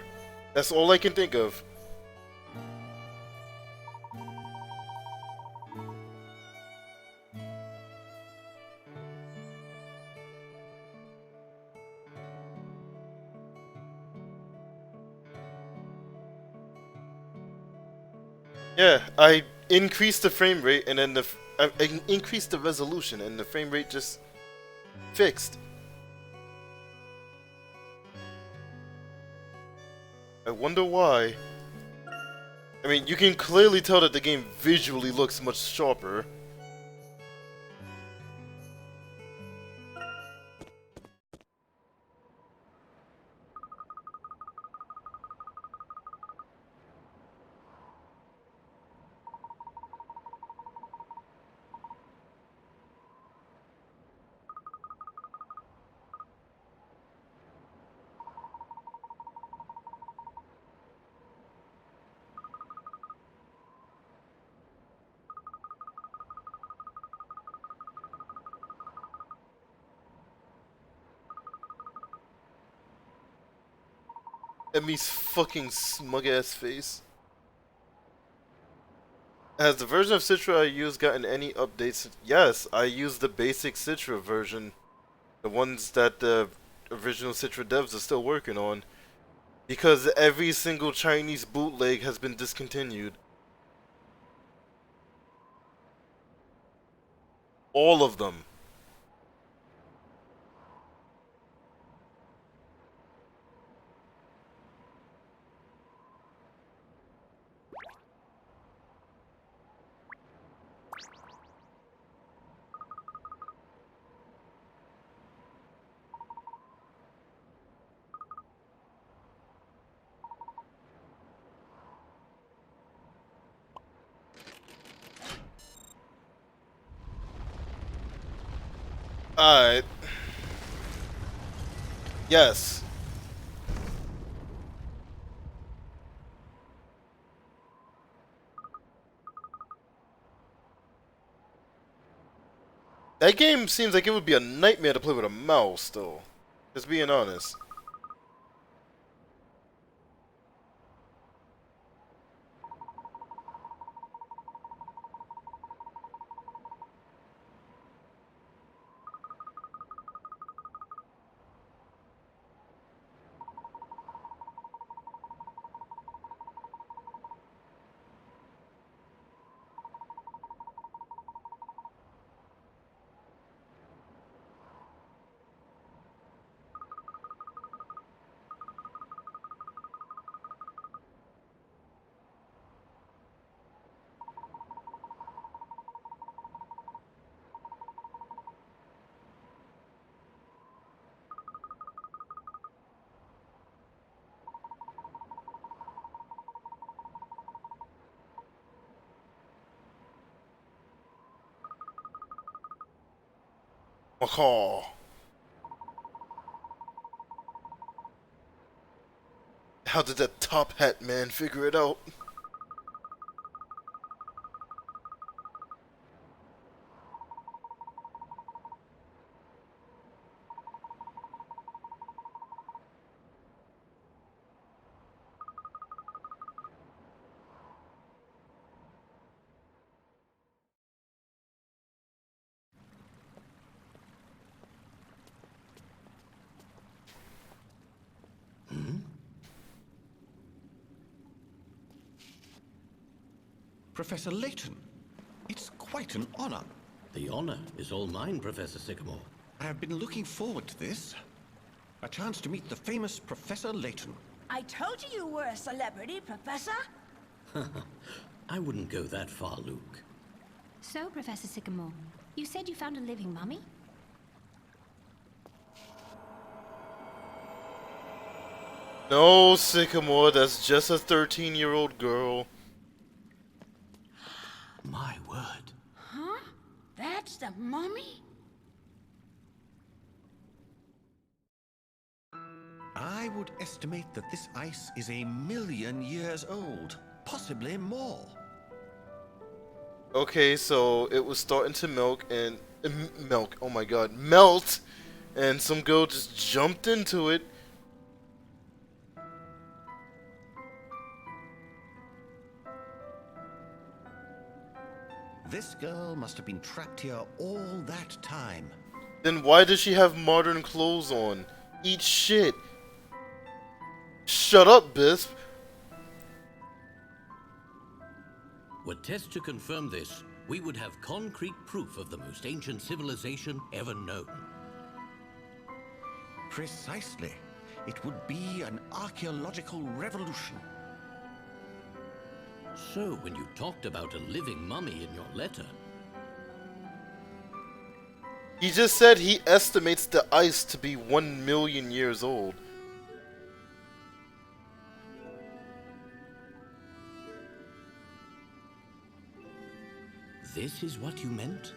That's all I can think of. Yeah, I increased the frame rate and then I increased the resolution and the frame rate just fixed. I wonder why. I mean, you can clearly tell that the game visually looks much sharper. Emmy's fucking smug ass face. Has the version of Citra I use gotten any updates? Yes, I use the basic Citra version. The ones that the original Citra devs are still working on. Because every single Chinese bootleg has been discontinued. All of them. Alright. Yes. That game seems like it would be a nightmare to play with a mouse, though. Just being honest. Macaw. How did that top hat man figure it out? Professor Layton, it's quite an honor. The honor is all mine, Professor Sycamore. I have been looking forward to this. A chance to meet the famous Professor Layton. I told you you were a celebrity, Professor. I wouldn't go that far, Luke. So, Professor Sycamore, you said you found a living mummy? No, Sycamore, that's just a 13-year-old girl. My word. Huh? That's the mummy? I would estimate that this ice is 1,000,000 years old, possibly more. Okay, so it was starting to oh my god, melt, and some girl just jumped into it. This girl must have been trapped here all that time. Then why does she have modern clothes on? Eat shit. Shut up, Bisp. Were tests to confirm this, we would have concrete proof of the most ancient civilization ever known. Precisely. It would be an archaeological revolution. So, when you talked about a living mummy in your letter, He just said he estimates the ice to be 1,000,000 years old. this is what you meant?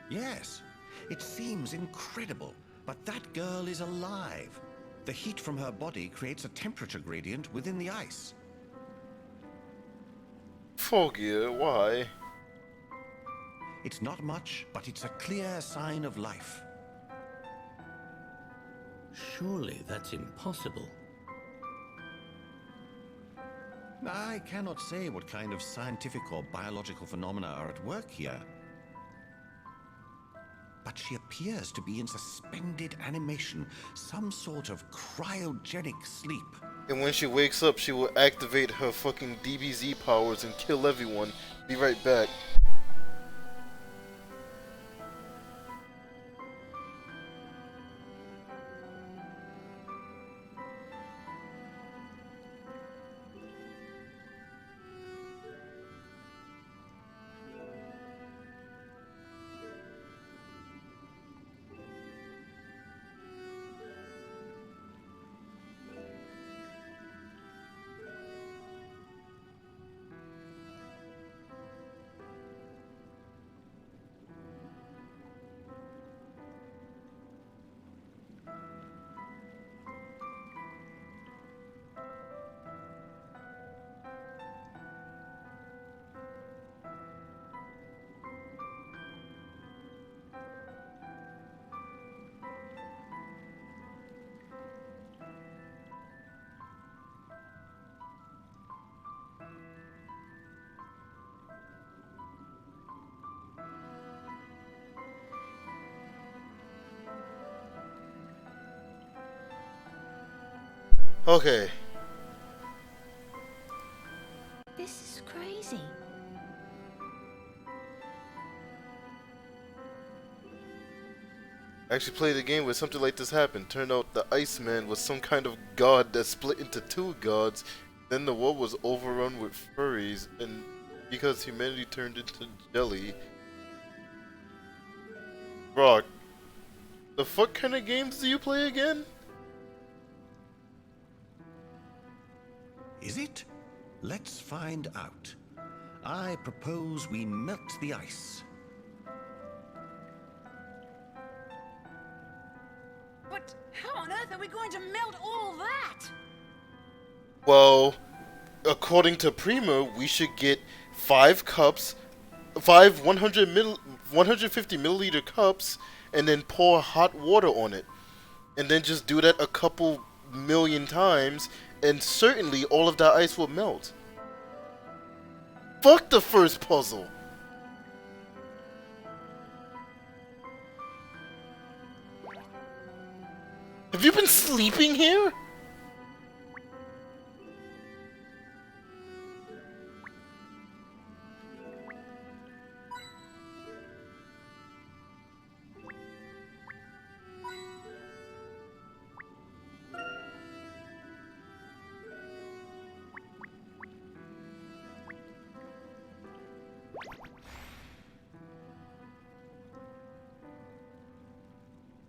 Yes, it seems incredible, but that girl is alive. The heat from her body creates a temperature gradient within the ice. Foggy, why? It's not much, but it's a clear sign of life. Surely that's impossible. I cannot say what kind of scientific or biological phenomena are at work here. But she appears to be in suspended animation, some sort of cryogenic sleep. And when she wakes up, she will activate her fucking DBZ powers and kill everyone. Be right back. Okay. This is crazy. I actually played a game where something like this happened. Turned out the Iceman was some kind of god that split into two gods. Then the world was overrun with furries, and because humanity turned into jelly. Brock, the fuck kind of games do you play again? Is it? Let's find out. I propose we melt the ice. earth are we going to melt all that? Well, according to Prima, we should get 5 cups, 5 150 milliliter cups, and then pour hot water on it. And then just do that a couple million times, and certainly all of that ice will melt. Fuck the first puzzle. Have you been sleeping here?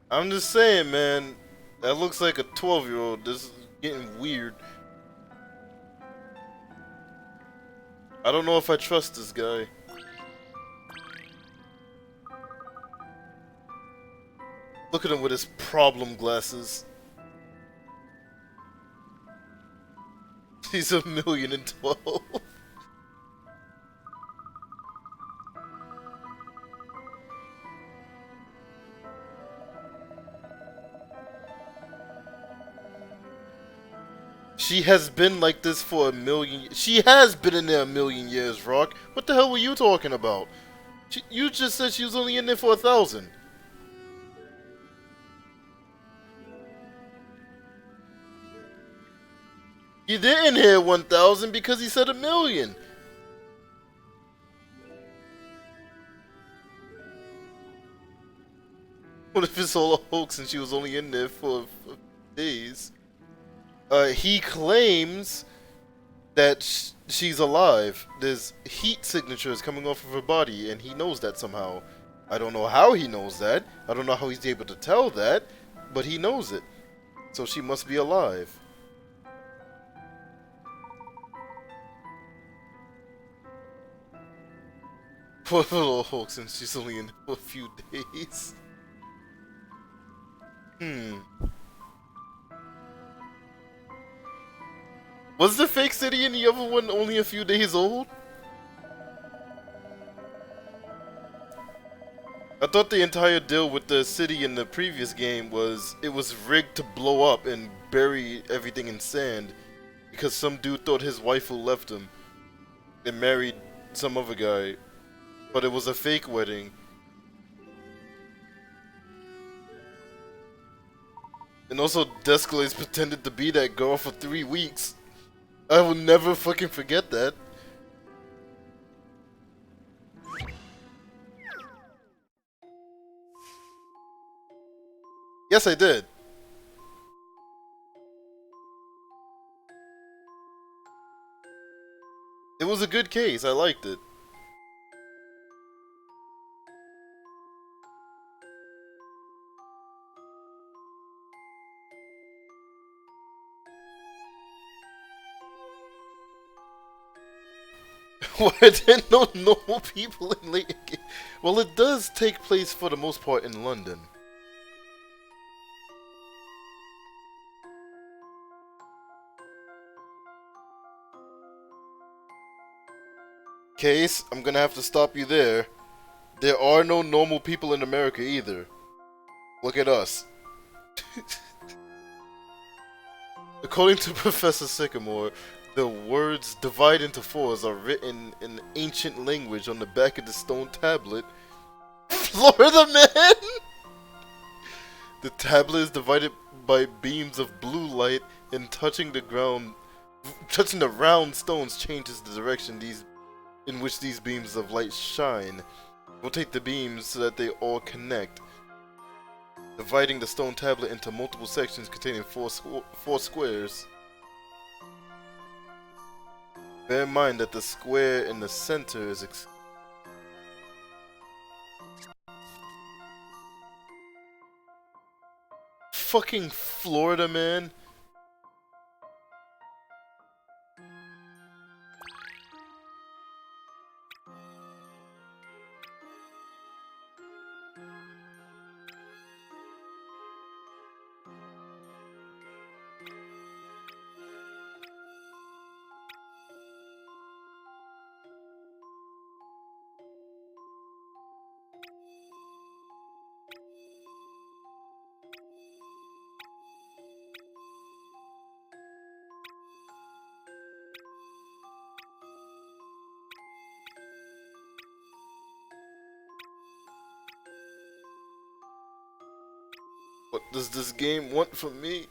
I'm just saying, man. That looks like a 12-year-old. This is getting weird. I don't know if I trust this guy. Look at him with his problem glasses. He's 1,000,012. She has been like this for 1,000,000. She has been in there 1,000,000 years, Rock. What the hell were you talking about? You just said she was only in there for 1,000. He didn't hear 1,000 because he said 1,000,000. What if it's all a hoax and she was only in there for days? He claims that she's alive. There's heat signatures coming off of her body, and he knows that somehow. I don't know how he knows that. I don't know how he's able to tell that, but he knows it. So she must be alive. Poor little Hulk, since she's only in for a few days. Was the fake city in the other one only a few days old? I thought the entire deal with the city in the previous game was it was rigged to blow up and bury everything in sand because some dude thought his waifu left him and married some other guy, but it was a fake wedding. And also, Descalace pretended to be that girl for 3 weeks. I will never fucking forget that. Yes, I did. It was a good case. I liked it. Why are there no normal people in Layton? Well, it does take place for the most part in London. Case, I'm gonna have to stop you there. There are no normal people in America either. Look at us. According to Professor Sycamore, the words divide into fours are written in ancient language on the back of the stone tablet. Florida man! The tablet is divided by beams of blue light, and touching the round stones changes the direction in which these beams of light shine. Rotate the beams so that they all connect, dividing the stone tablet into multiple sections containing four squares. Bear in mind that the square in the center is fucking Florida, man. does this game want from me?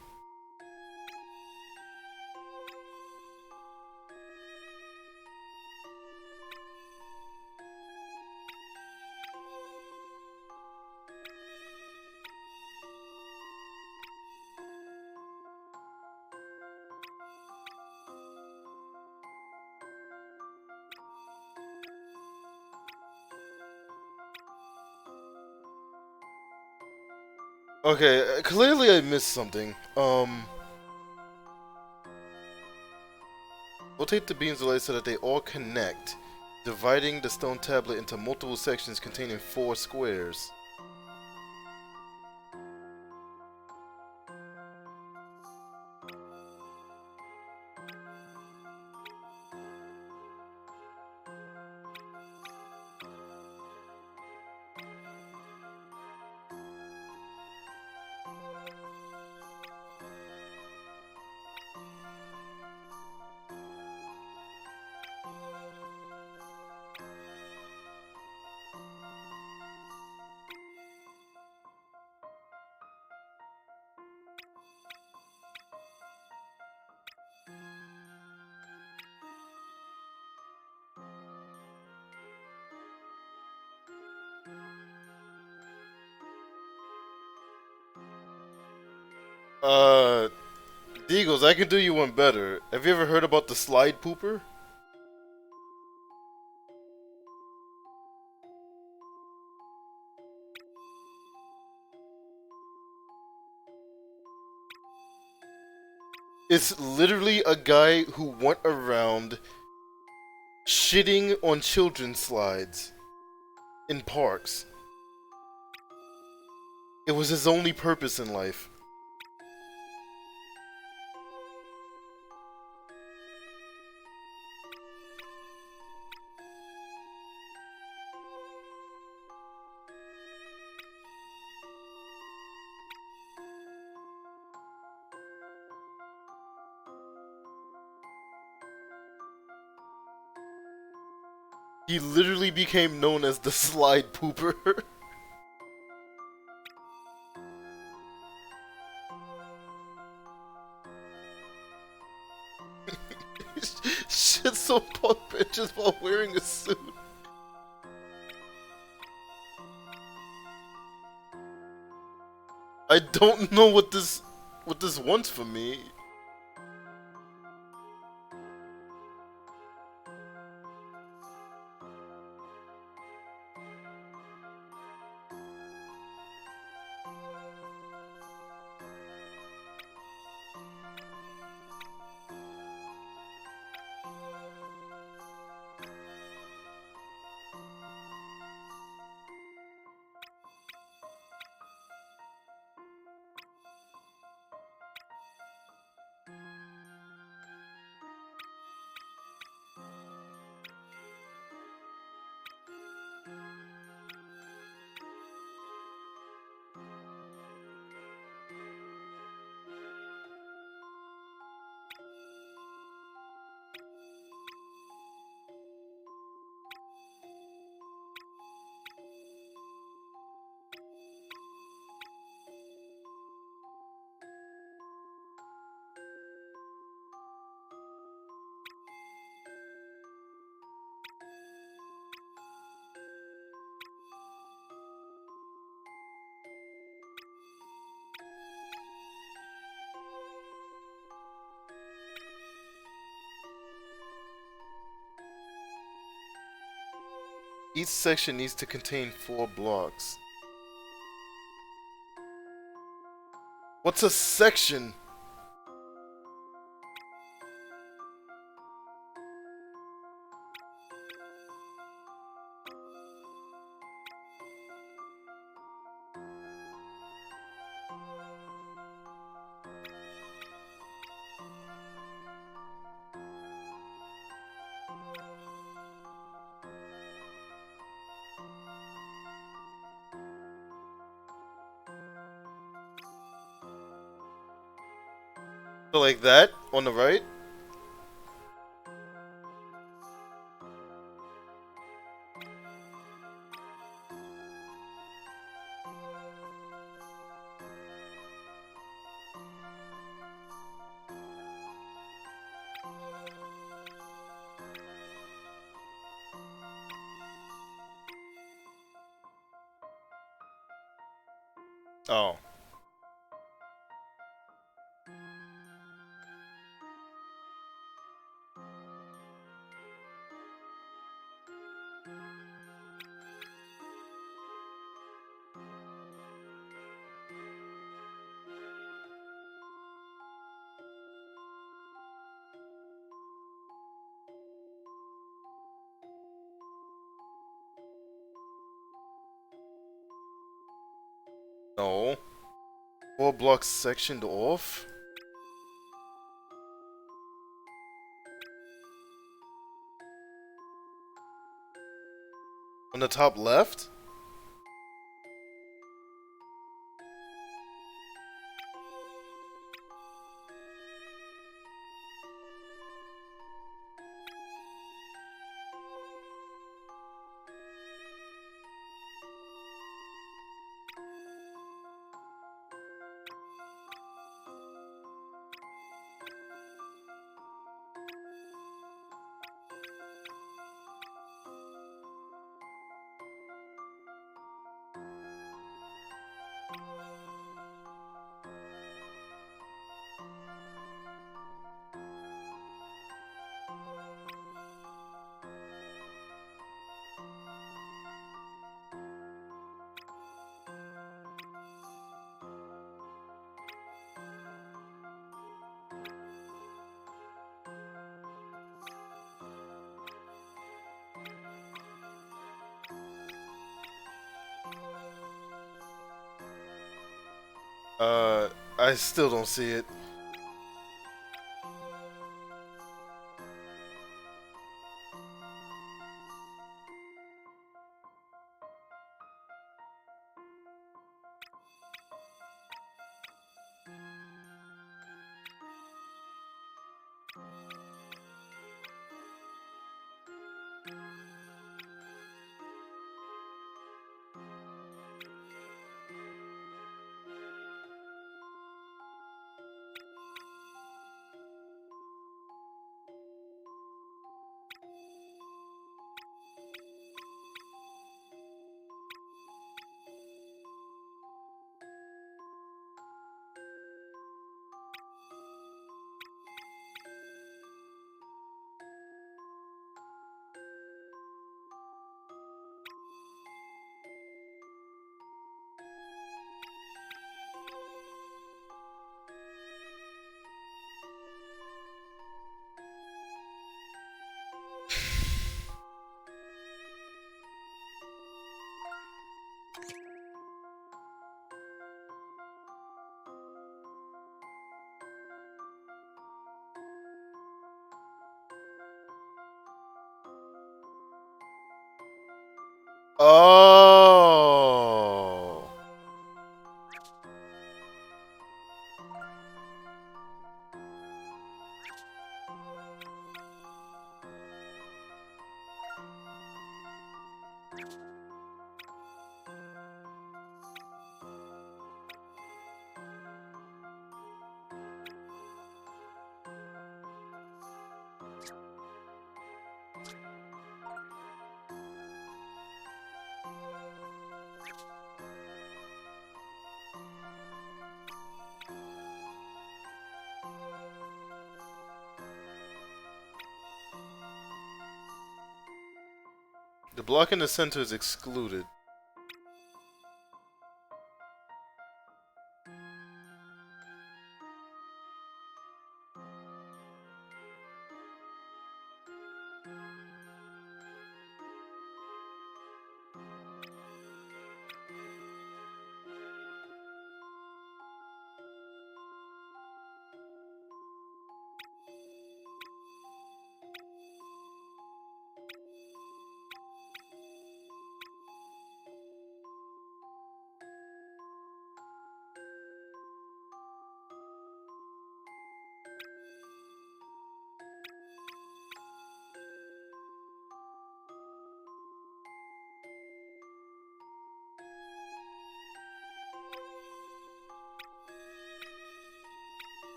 Okay, clearly I missed something. Rotate the beams of light so that they all connect, dividing the stone tablet into multiple sections containing 4 squares. Deagles, I can do you one better. Have you ever heard about the slide pooper? It's literally a guy who went around shitting on children's slides in parks. It was his only purpose in life. He literally became known as the slide pooper. Shits on park benches while wearing a suit. I don't know what this wants from me. Each section needs to contain 4 blocks. What's a section? So like that on the right? Oh. No. 4 blocks sectioned off? On the top left? I still don't see it. Oh. The block in the center is excluded.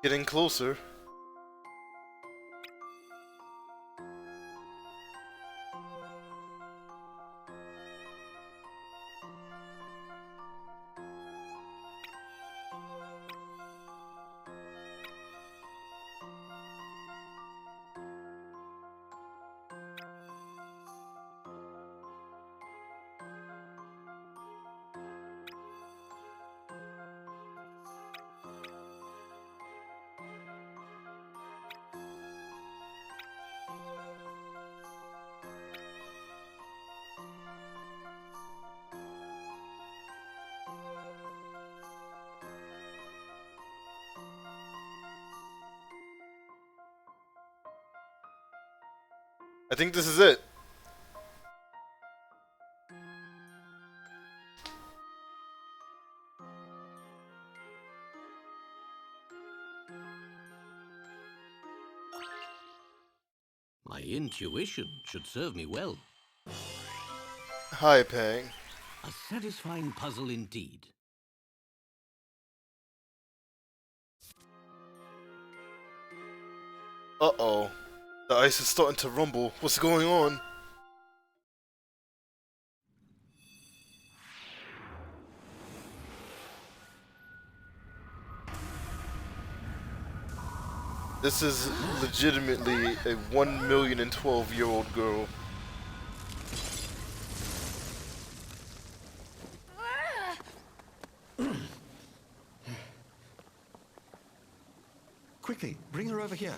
Getting closer. I think this is it. My intuition should serve me well. Hi, Pang. A satisfying puzzle indeed. Uh-oh. The ice is starting to rumble. What's going on? This is legitimately a 1,012,000-year-old girl. Quickly, bring her over here.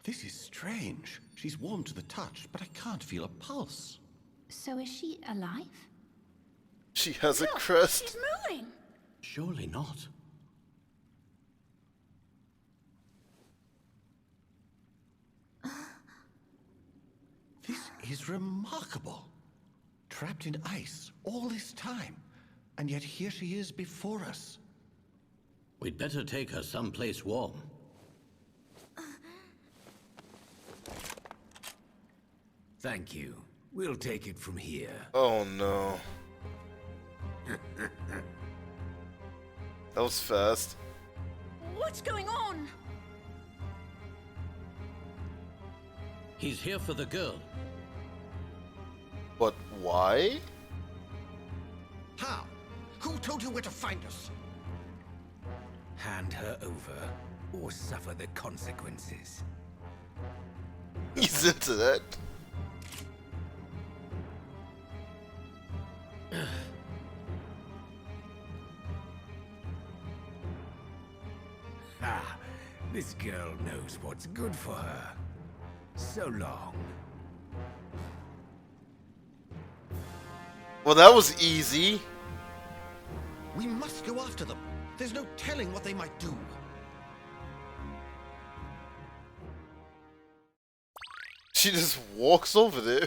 This is strange. She's warm to the touch, but I can't feel a pulse. So is she alive? She has a Look, crest. she's moving. Surely not. This is remarkable. Trapped in ice all this time, and yet here she is before us. We'd better take her someplace warm. Thank you. We'll take it from here. Oh no. That was fast. What's going on? He's here for the girl. But why? How? Who told you where to find us? Hand her over, or suffer the consequences. He's into that. Ah, this girl knows what's good for her. So long. Well, that was easy. We must go after them. There's no telling what they might do. She just walks over there.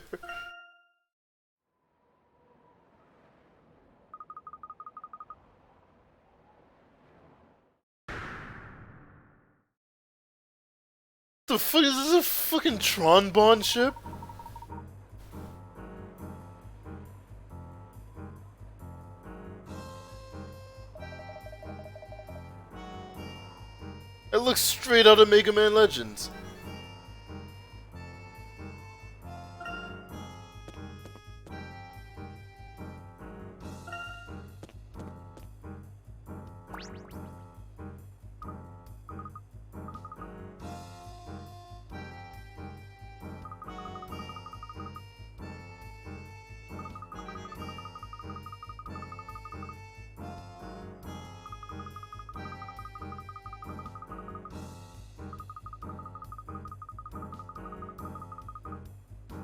The fuck is this, a fucking Tron Bond ship? It looks straight out of Mega Man Legends.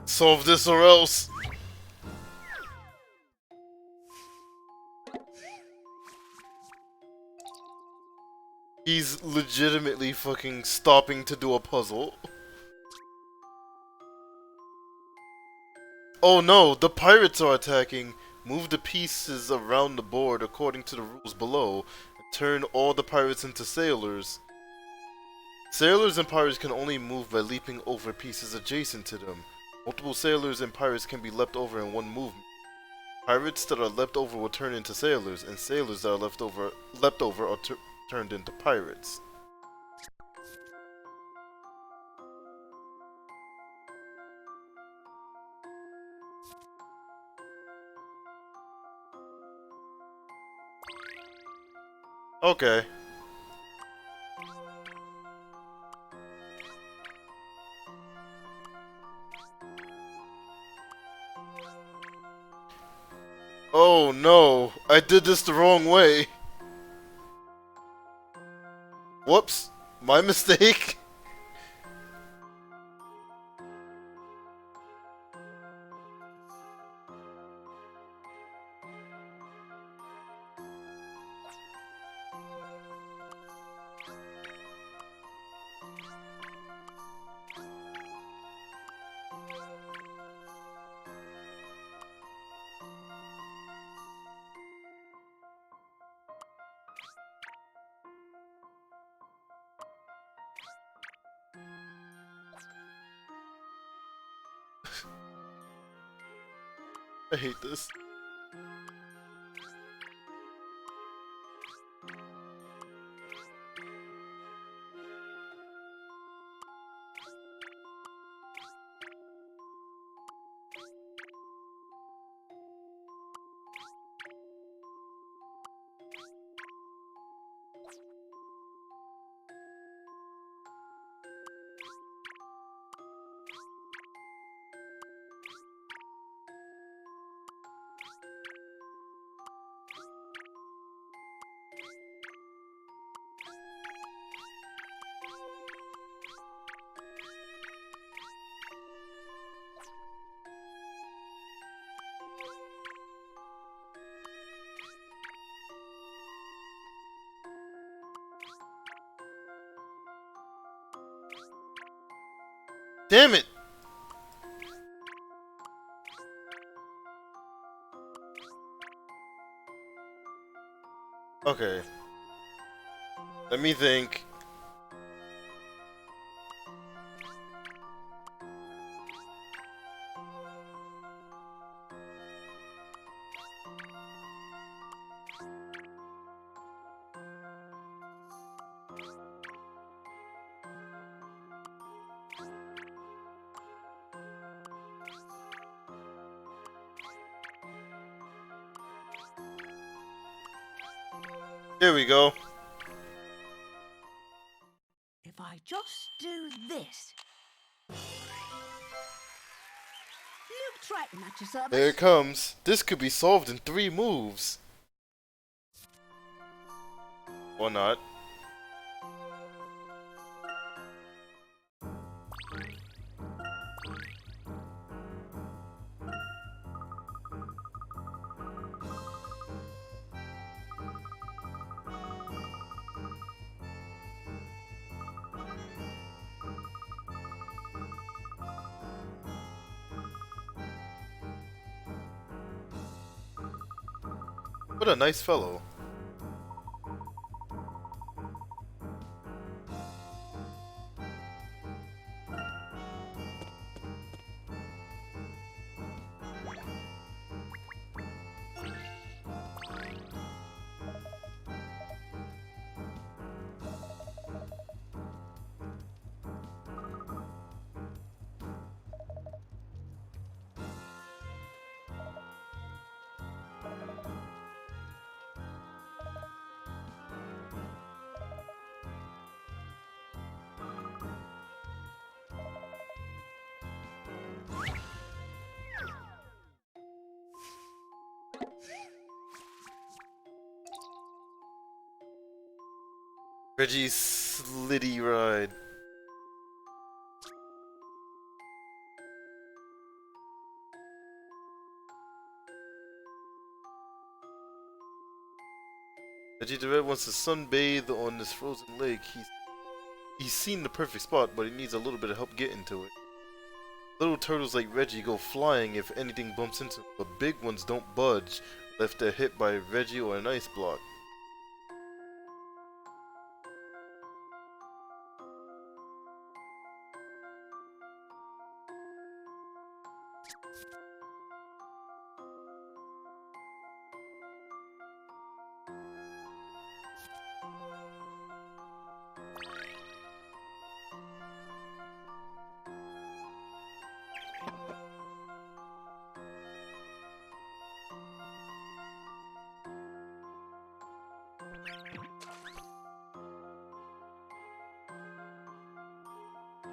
Solve this or else. He's legitimately fucking stopping to do a puzzle. Oh no, the pirates are attacking. Move the pieces around the board according to the rules below, and turn all the pirates into sailors. Sailors and pirates can only move by leaping over pieces adjacent to them. Multiple sailors and pirates can be leapt over in one movement. Pirates that are left over will turn into sailors, and sailors that are left over are turned into pirates. Okay. Oh no, I did this the wrong way. Whoops, my mistake. I hate this. Damn it! Okay. Let me think. Here we go. If I just do this. Luke Triton at your service. There it comes. This could be solved in 3 moves. Or not. What a nice fellow. Reggie's slitty ride. Reggie the Red wants to sunbathe on this frozen lake. He's seen the perfect spot, but he needs a little bit of help getting to it. Little turtles like Reggie go flying if anything bumps into them, but big ones don't budge if they're hit by Reggie or an ice block.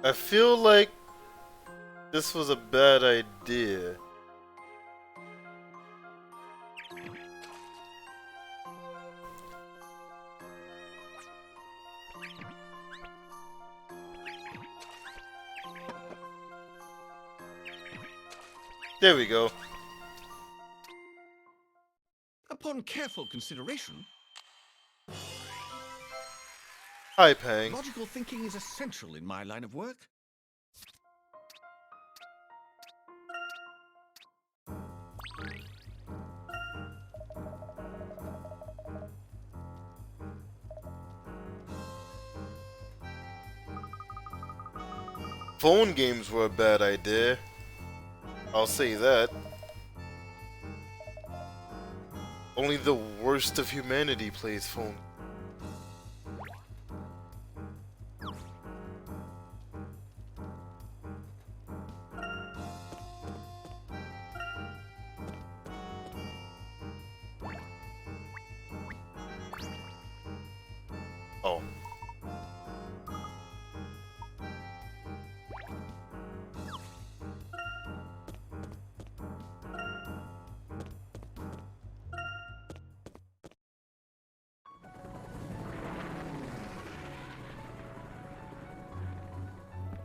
I feel like this was a bad idea. There we go. Upon careful consideration, Hi, Pang. logical thinking is essential in my line of work. Phone games were a bad idea. I'll say that. Only the worst of humanity plays phone. Oh.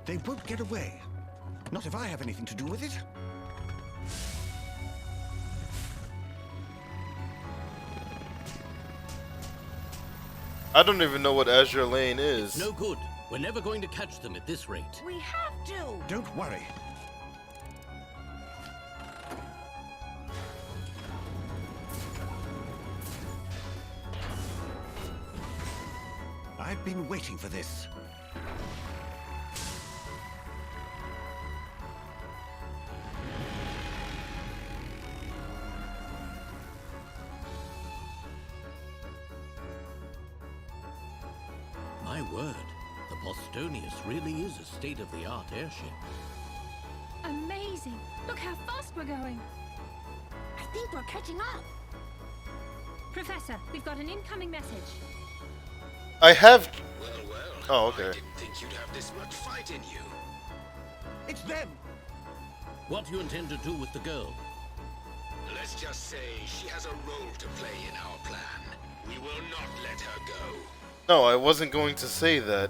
They won't get away. Not if I have anything to do with it. I don't even know what Azure Lane is. No good. We're never going to catch them at this rate. We have to. Don't worry. I've been waiting for this. My word, the Bostonius really is a state-of-the-art airship. Amazing! Look how fast we're going! I think we're catching up. Professor, we've got an incoming message. I have. Well, well. Oh, okay. I didn't think you'd have this much fight in you. It's them! What do you intend to do with the girl? Let's just say she has a role to play in our plan. We will not let her go. No, I wasn't going to say that.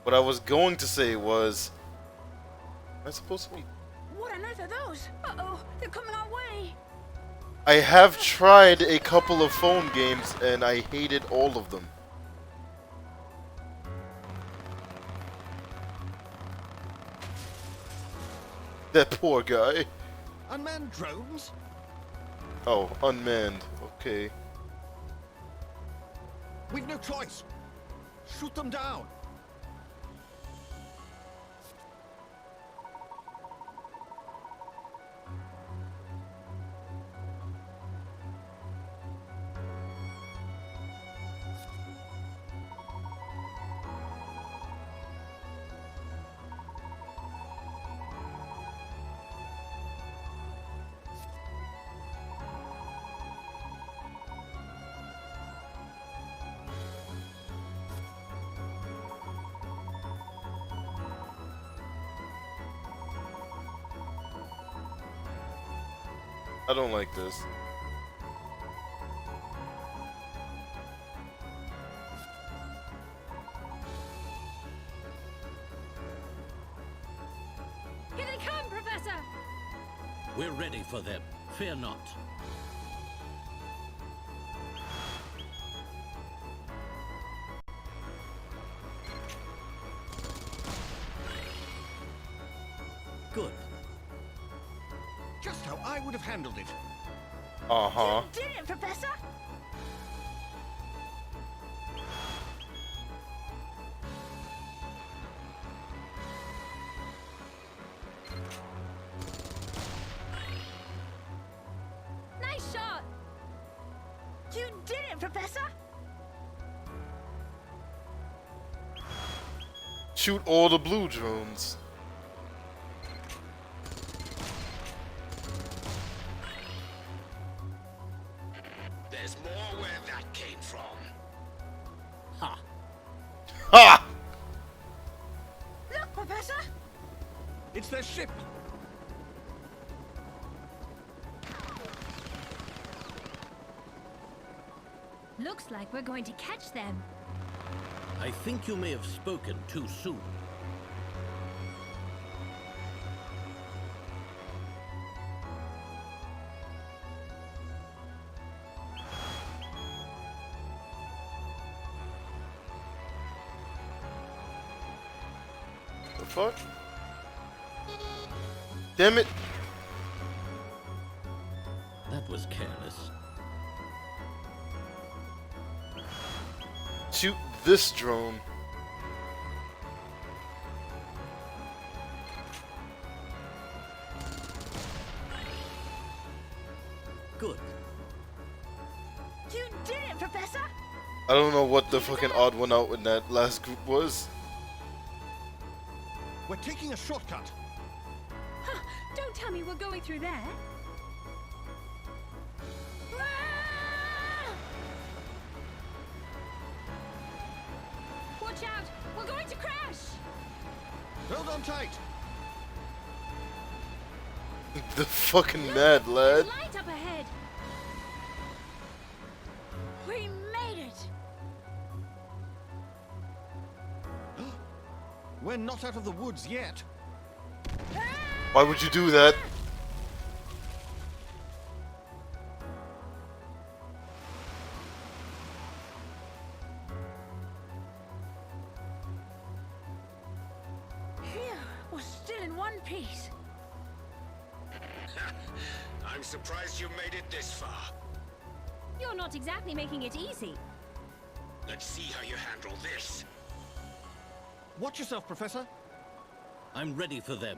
What I was going to say was... Am I supposed to be... What on earth are those? Uh-oh, they're coming our way. I have tried a couple of phone games and I hated all of them. That poor guy. Unmanned drones? Oh, unmanned. Okay. We've no choice. Shoot them down. I don't like this. Here they come, Professor! We're ready for them. Fear not. Good. Just how I would have handled it. Uh-huh. You did it, Professor. Nice shot! You did it, Professor. Shoot all the blue drones. There's more where that came from. Ha! Ha! their ship! Looks like we're going to catch them. I think you may have spoken too soon. The fuck? Damn it! That was careless. Shoot this drone. Good. You did it, Professor! I don't know what the fucking odd one out in that last group was. We're taking a shortcut. Huh, don't tell me we're going through there. Watch out! We're going to crash! Hold on tight. The fucking mad lad. There's light up ahead. We made it! We're not out of the woods yet. Why would you do that? Phew, we're still in one piece. I'm surprised you made it this far. You're not exactly making it easy. Let's see how you handle this. Watch yourself, Professor. I'm ready for them.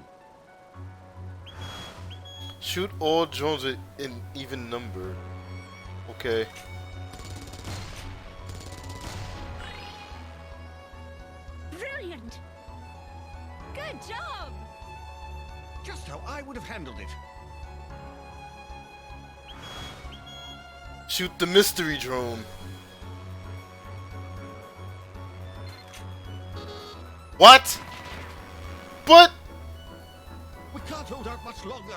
Shoot all drones in even number. Okay. Brilliant! Good job! Just how I would have handled it. Shoot the mystery drone. What? But We can't hold out much longer.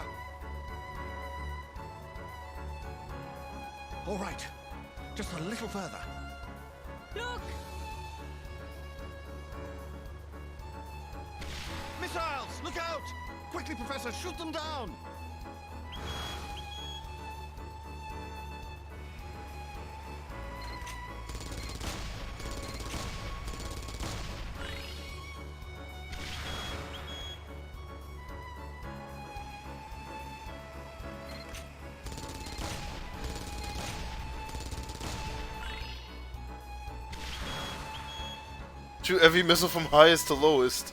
All right, just a little further. Look! Missiles, look out! Quickly, Professor, shoot them down! shoot every missile from highest to lowest.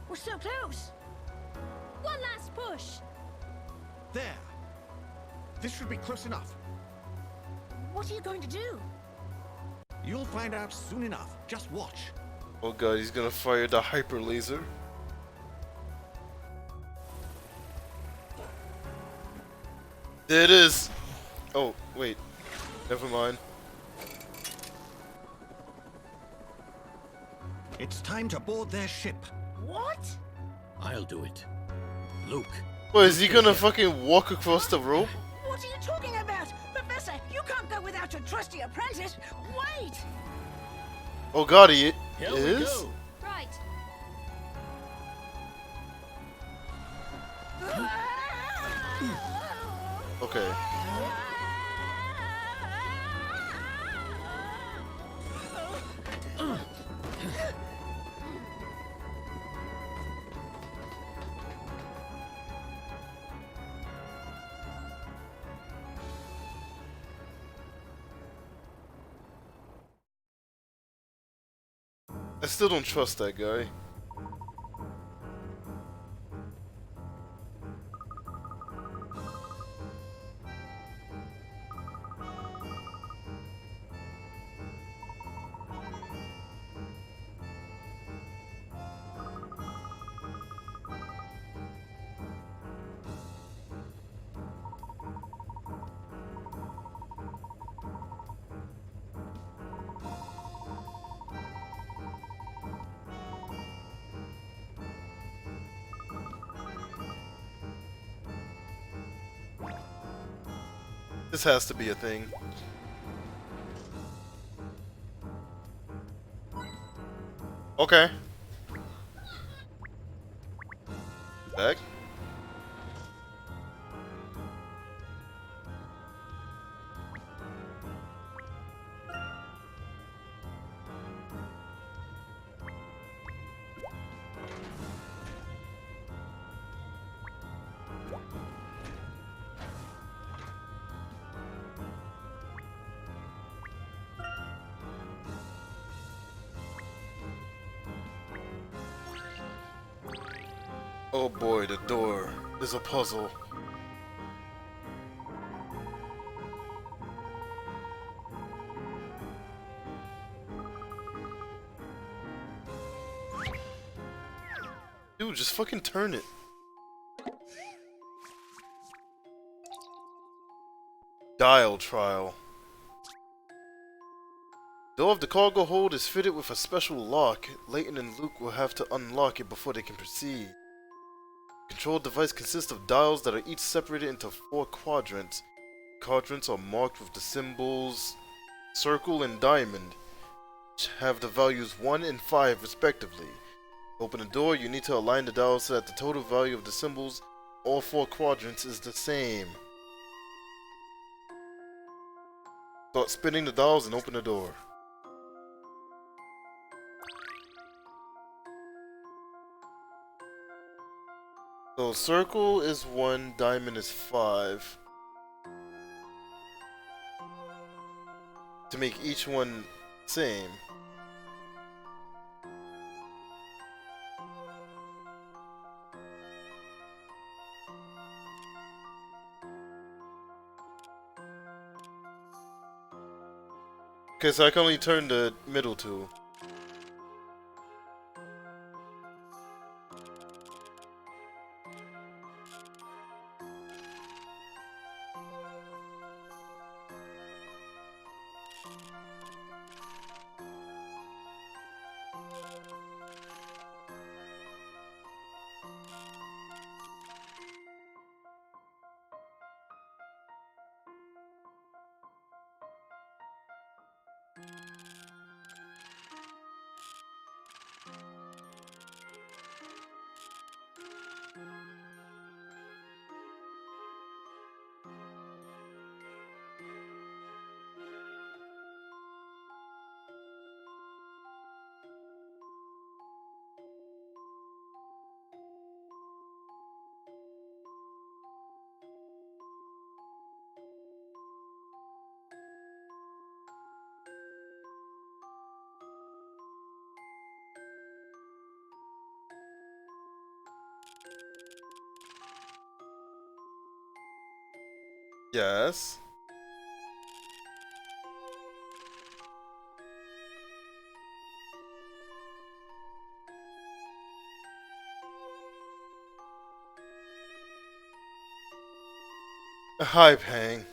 We're so close! One last push! There. This should be close enough. What are you going to do? You'll find out soon enough. Just watch. Oh god, he's gonna fire the hyper laser. There it is. Oh, wait. Never mind. It's time to board their ship. What? I'll do it. Luke. What, is he gonna fucking walk across the rope? What are you talking about? Professor, you can't go without your trusty apprentice! Wait! Oh god, he Here we is? go. Right. Okay. I still don't trust that guy. This has to be a thing. Okay. Back. Oh boy, the door is a puzzle. Dude, just fucking turn it. Dial trial. Door of the cargo hold is fitted with a special lock. Layton and Luke will have to unlock it before they can proceed. Control device consists of dials that are each separated into 4 quadrants. Quadrants are marked with the symbols circle and diamond, which have the values 1 and 5 respectively. To open the door, you need to align the dials so that the total value of the symbols, all 4 quadrants, is the same. Start spinning the dials and open the door. So circle is 1, diamond is 5. To make each one same. Okay, so I can only turn the middle two. Yes. Hi, Pang.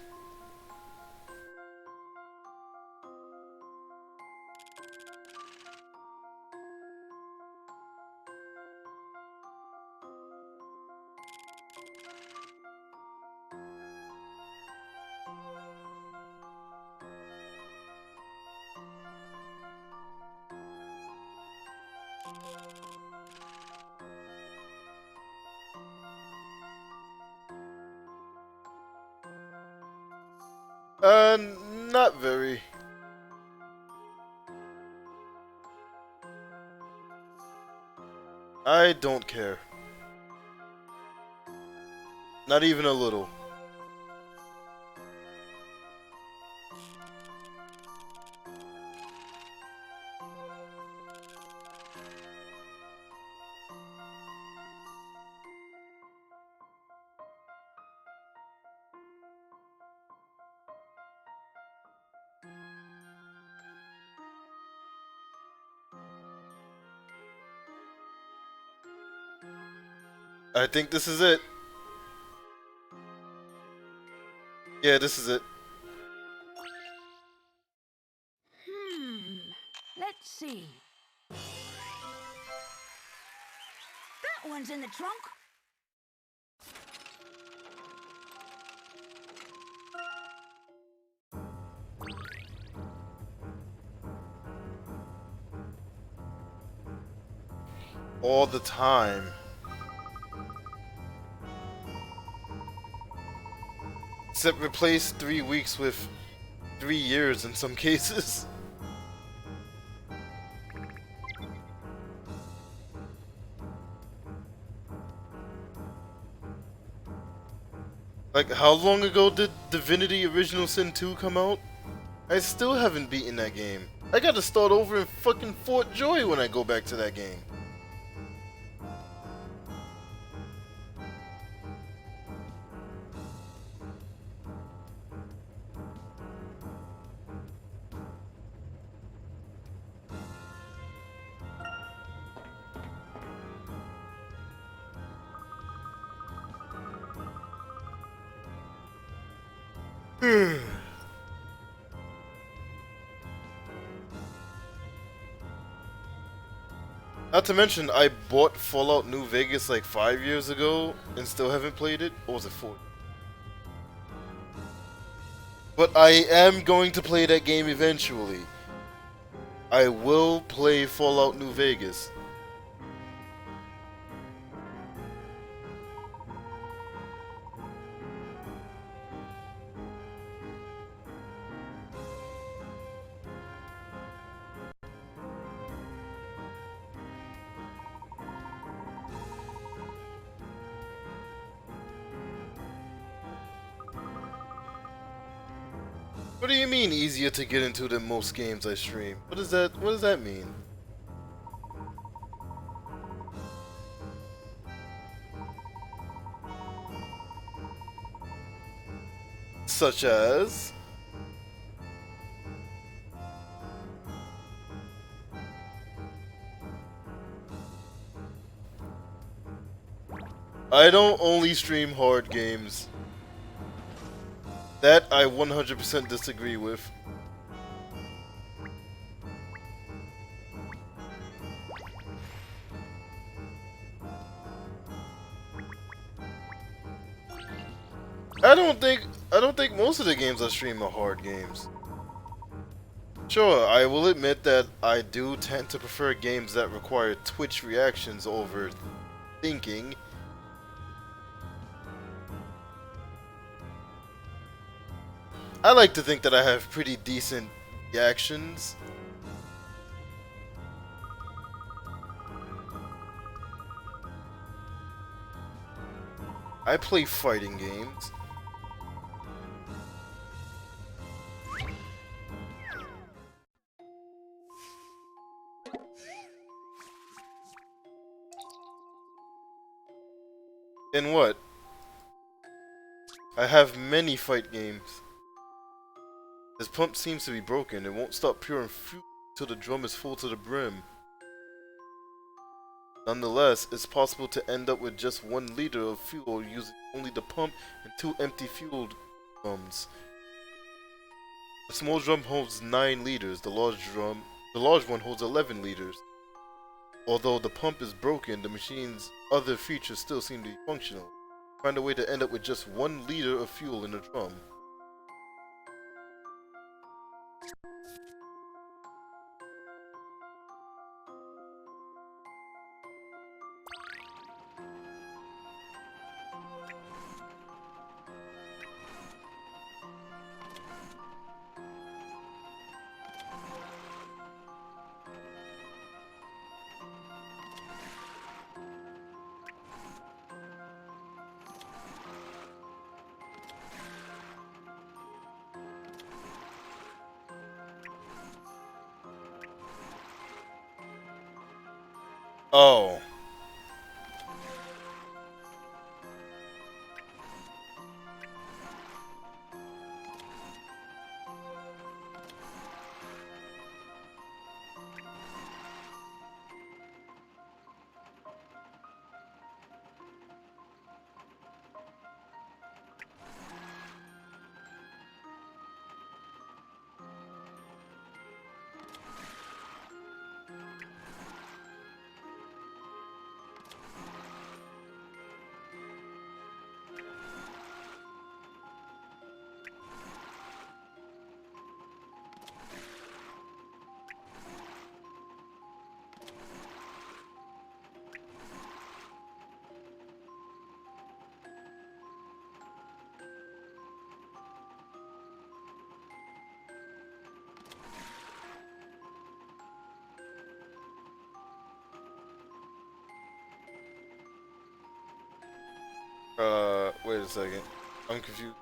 Not very. I don't care. Not even a little. I think this is it. Yeah, this is it. Let's see. That one's in the trunk. all the time. Except replace 3 weeks with 3 years in some cases. Like, how long ago did Divinity Original Sin 2 come out? I still haven't beaten that game. I gotta start over in fucking Fort Joy when I go back to that game. Not to mention, I bought Fallout New Vegas like 5 years ago and still haven't played it. Or was it 4? But I am going to play that game eventually. I will play Fallout New Vegas. What do you mean easier to get into than most games I stream? What does that mean? Such as I don't only stream hard games. That I 100% disagree with. I don't think most of the games I stream are hard games. Sure, I will admit that I do tend to prefer games that require Twitch reactions over thinking. I like to think that I have pretty decent reactions. I play fighting games. And what? I have many fight games. This pump seems to be broken. It won't stop pouring fuel until the drum is full to the brim. Nonetheless, it's possible to end up with just 1 liter of fuel using only the pump and 2 empty fuel drums. The small drum holds 9 liters. The large one holds 11 liters. Although the pump is broken, the machine's other features still seem to be functional. Find a way to end up with just 1 liter of fuel in the drum. Oh. Wait a second. I'm confused.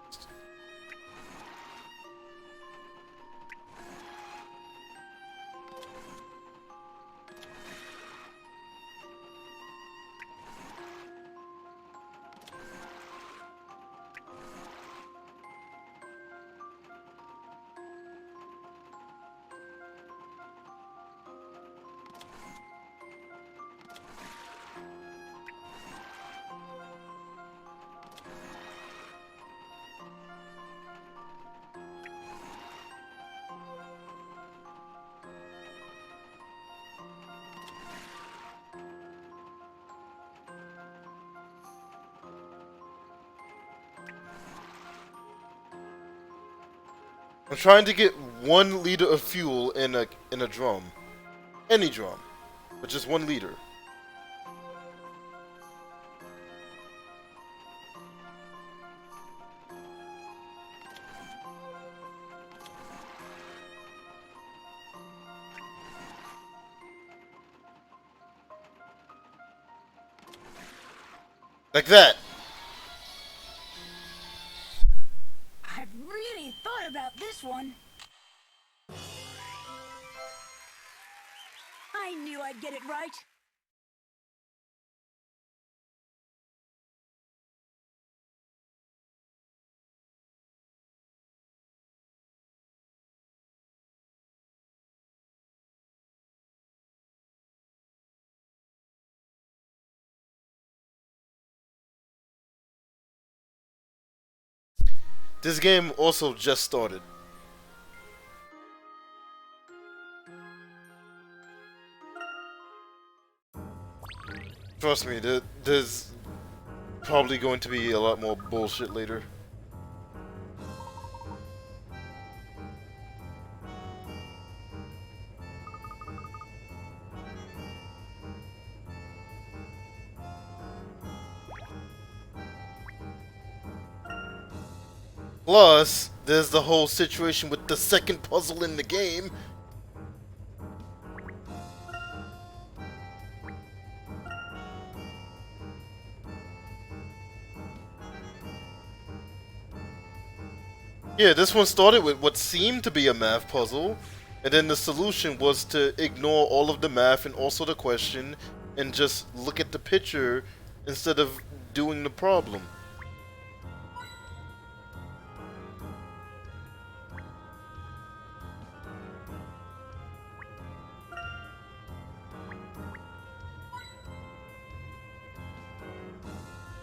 I'm trying to get 1 liter of fuel in a drum. Any drum. But just 1 liter. Like that. I've really thought about this one. I knew I'd get it right. This game also just started. Trust me, there's probably going to be a lot more bullshit later. Plus, there's the whole situation with the second puzzle in the game. Yeah, this one started with what seemed to be a math puzzle, and then the solution was to ignore all of the math and also the question and just look at the picture instead of doing the problem.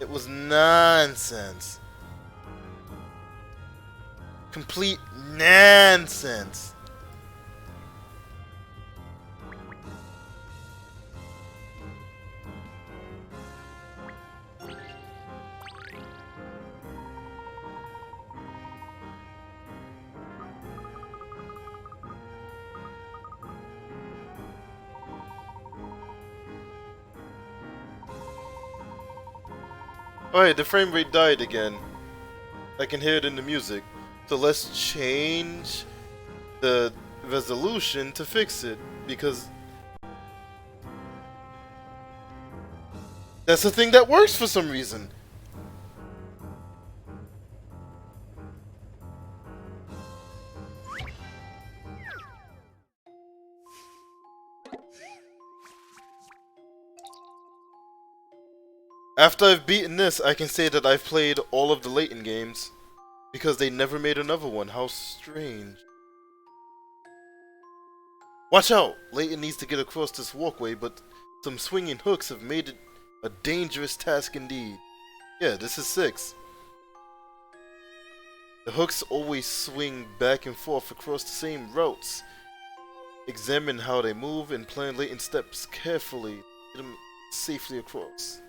It was nonsense. Complete nonsense. Alright, the frame rate died again. I can hear it in the music. So let's change the resolution to fix it, because that's the thing that works for some reason. After I've beaten this, I can say that I've played all of the Layton games, because they never made another one. How strange. Watch out! Layton needs to get across this walkway, but some swinging hooks have made it a dangerous task indeed. Yeah, this is 6. The hooks always swing back and forth across the same routes. Examine how they move and plan Layton's steps carefully to get them safely across.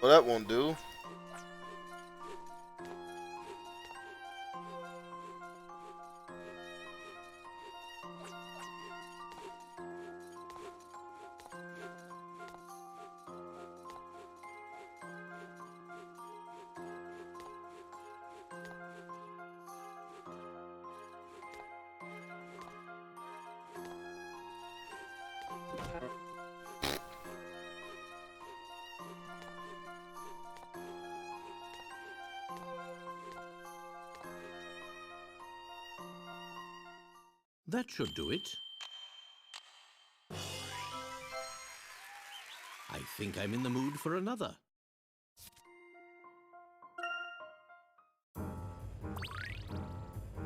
Well, that won't do. That should do it. I think I'm in the mood for another.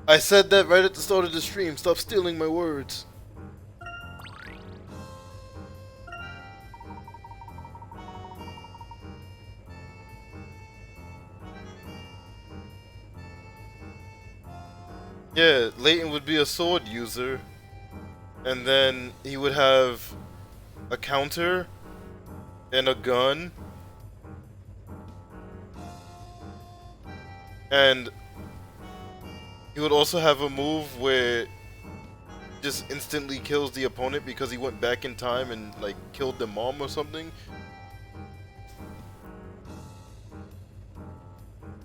I said that right at the start of the stream. Stop stealing my words. Yeah, Layton would be a sword user, and then he would have a counter and a gun, and he would also have a move where just instantly kills the opponent because he went back in time and like killed the mom or something,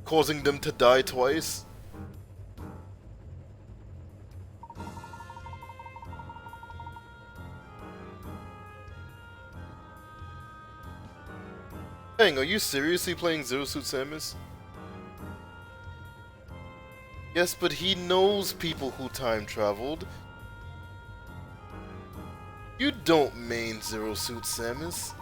causing them to die twice. Dang, are you seriously playing Zero Suit Samus? Yes, but he knows people who time traveled. You don't main Zero Suit Samus.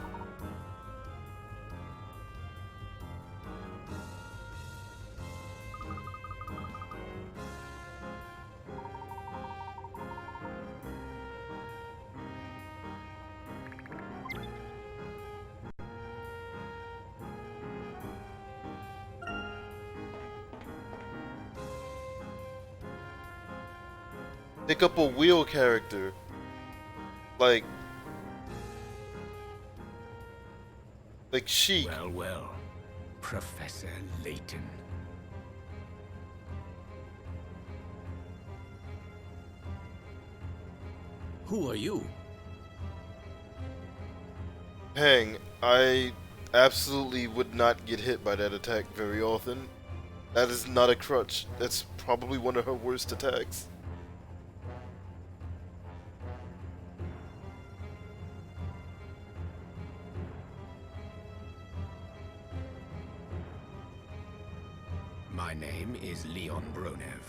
Pick up a wheel character. Like Sheik. Well, well, Professor Layton. Who are you? Hang, I absolutely would not get hit by that attack very often. That is not a crutch. That's probably one of her worst attacks. My name is Leon Bronev.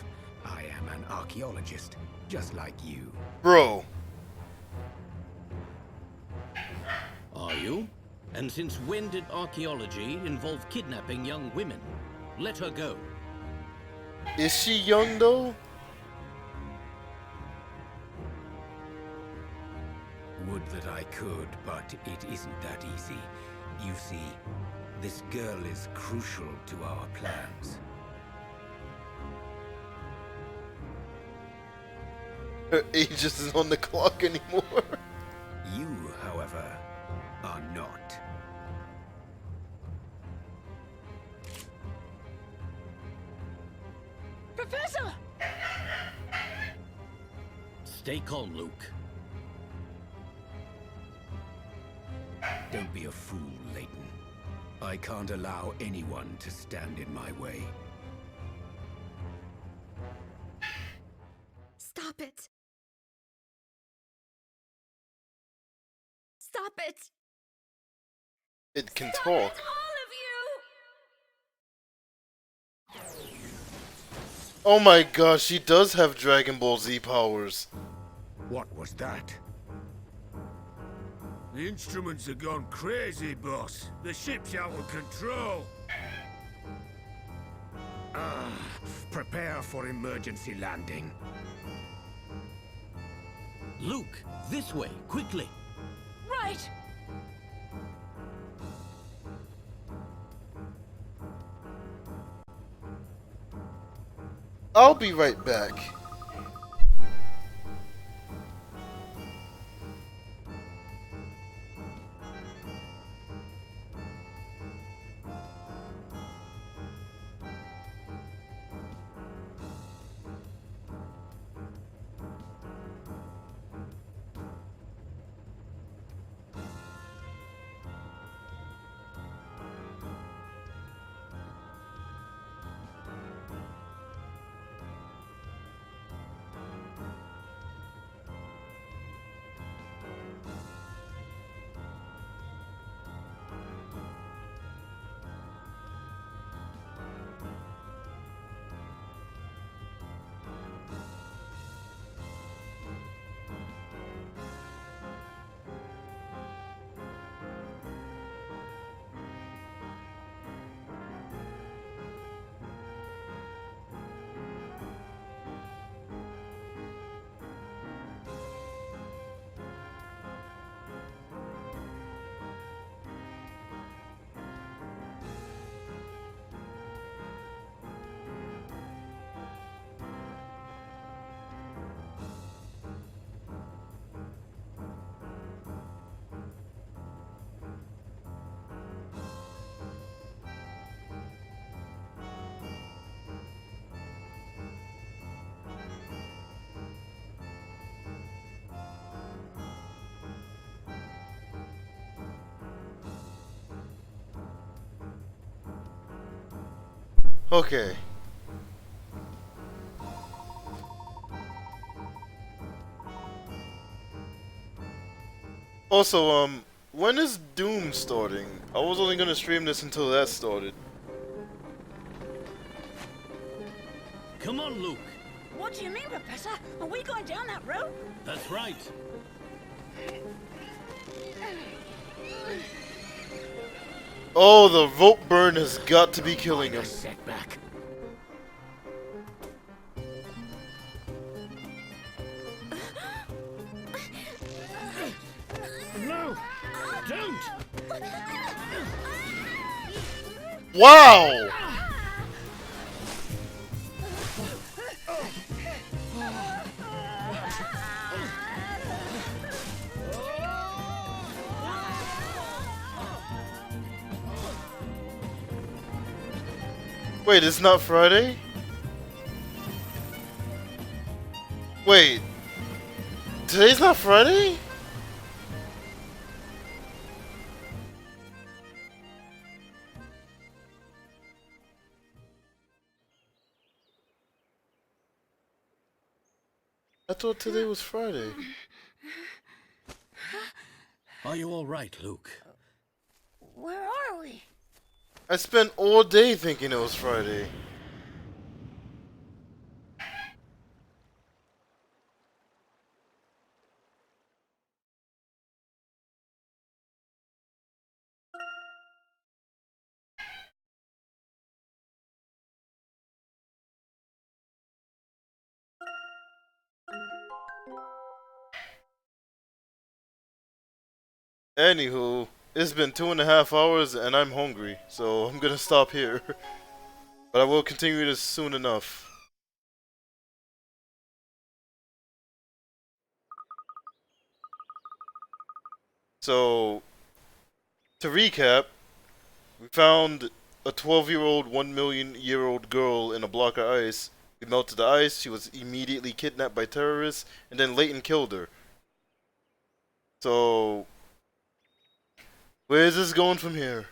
I am an archaeologist, just like you. Bro. Are you? And since when did archaeology involve kidnapping young women? Let her go. Is she young though? Would that I could, but it isn't that easy. You see, this girl is crucial to our plans. Her age isn't on the clock anymore. You, however, are not. Professor! Stay calm, Luke. Don't be a fool, Layton. I can't allow anyone to stand in my way. Stop it. Stop it. It can Stop talk. it, all of you. Oh my gosh, she does have Dragon Ball Z powers. What was that? The instruments have gone crazy, boss. The ship's out of control. Prepare for emergency landing. Luke, this way, quickly. Right! I'll be right back. Okay. Also, when is Doom starting? I was only gonna stream this until that started. Come on, Luke. What do you mean, Professor? Are we going down that road? That's right. Oh, the rope burn has got to be killing him. Setback. No! Don't! Wow! Wait, it's not Friday? Wait. Today's not Friday? I thought today was Friday. Are you all right, Luke? Where are we? I spent all day thinking it was Friday. Anywho, it's been 2.5 hours and I'm hungry, so I'm gonna stop here. But I will continue this soon enough. So, to recap, we found a 12-year-old, 1 million-year-old girl in a block of ice. We melted the ice, she was immediately kidnapped by terrorists, and then Layton killed her. So, where is this going from here?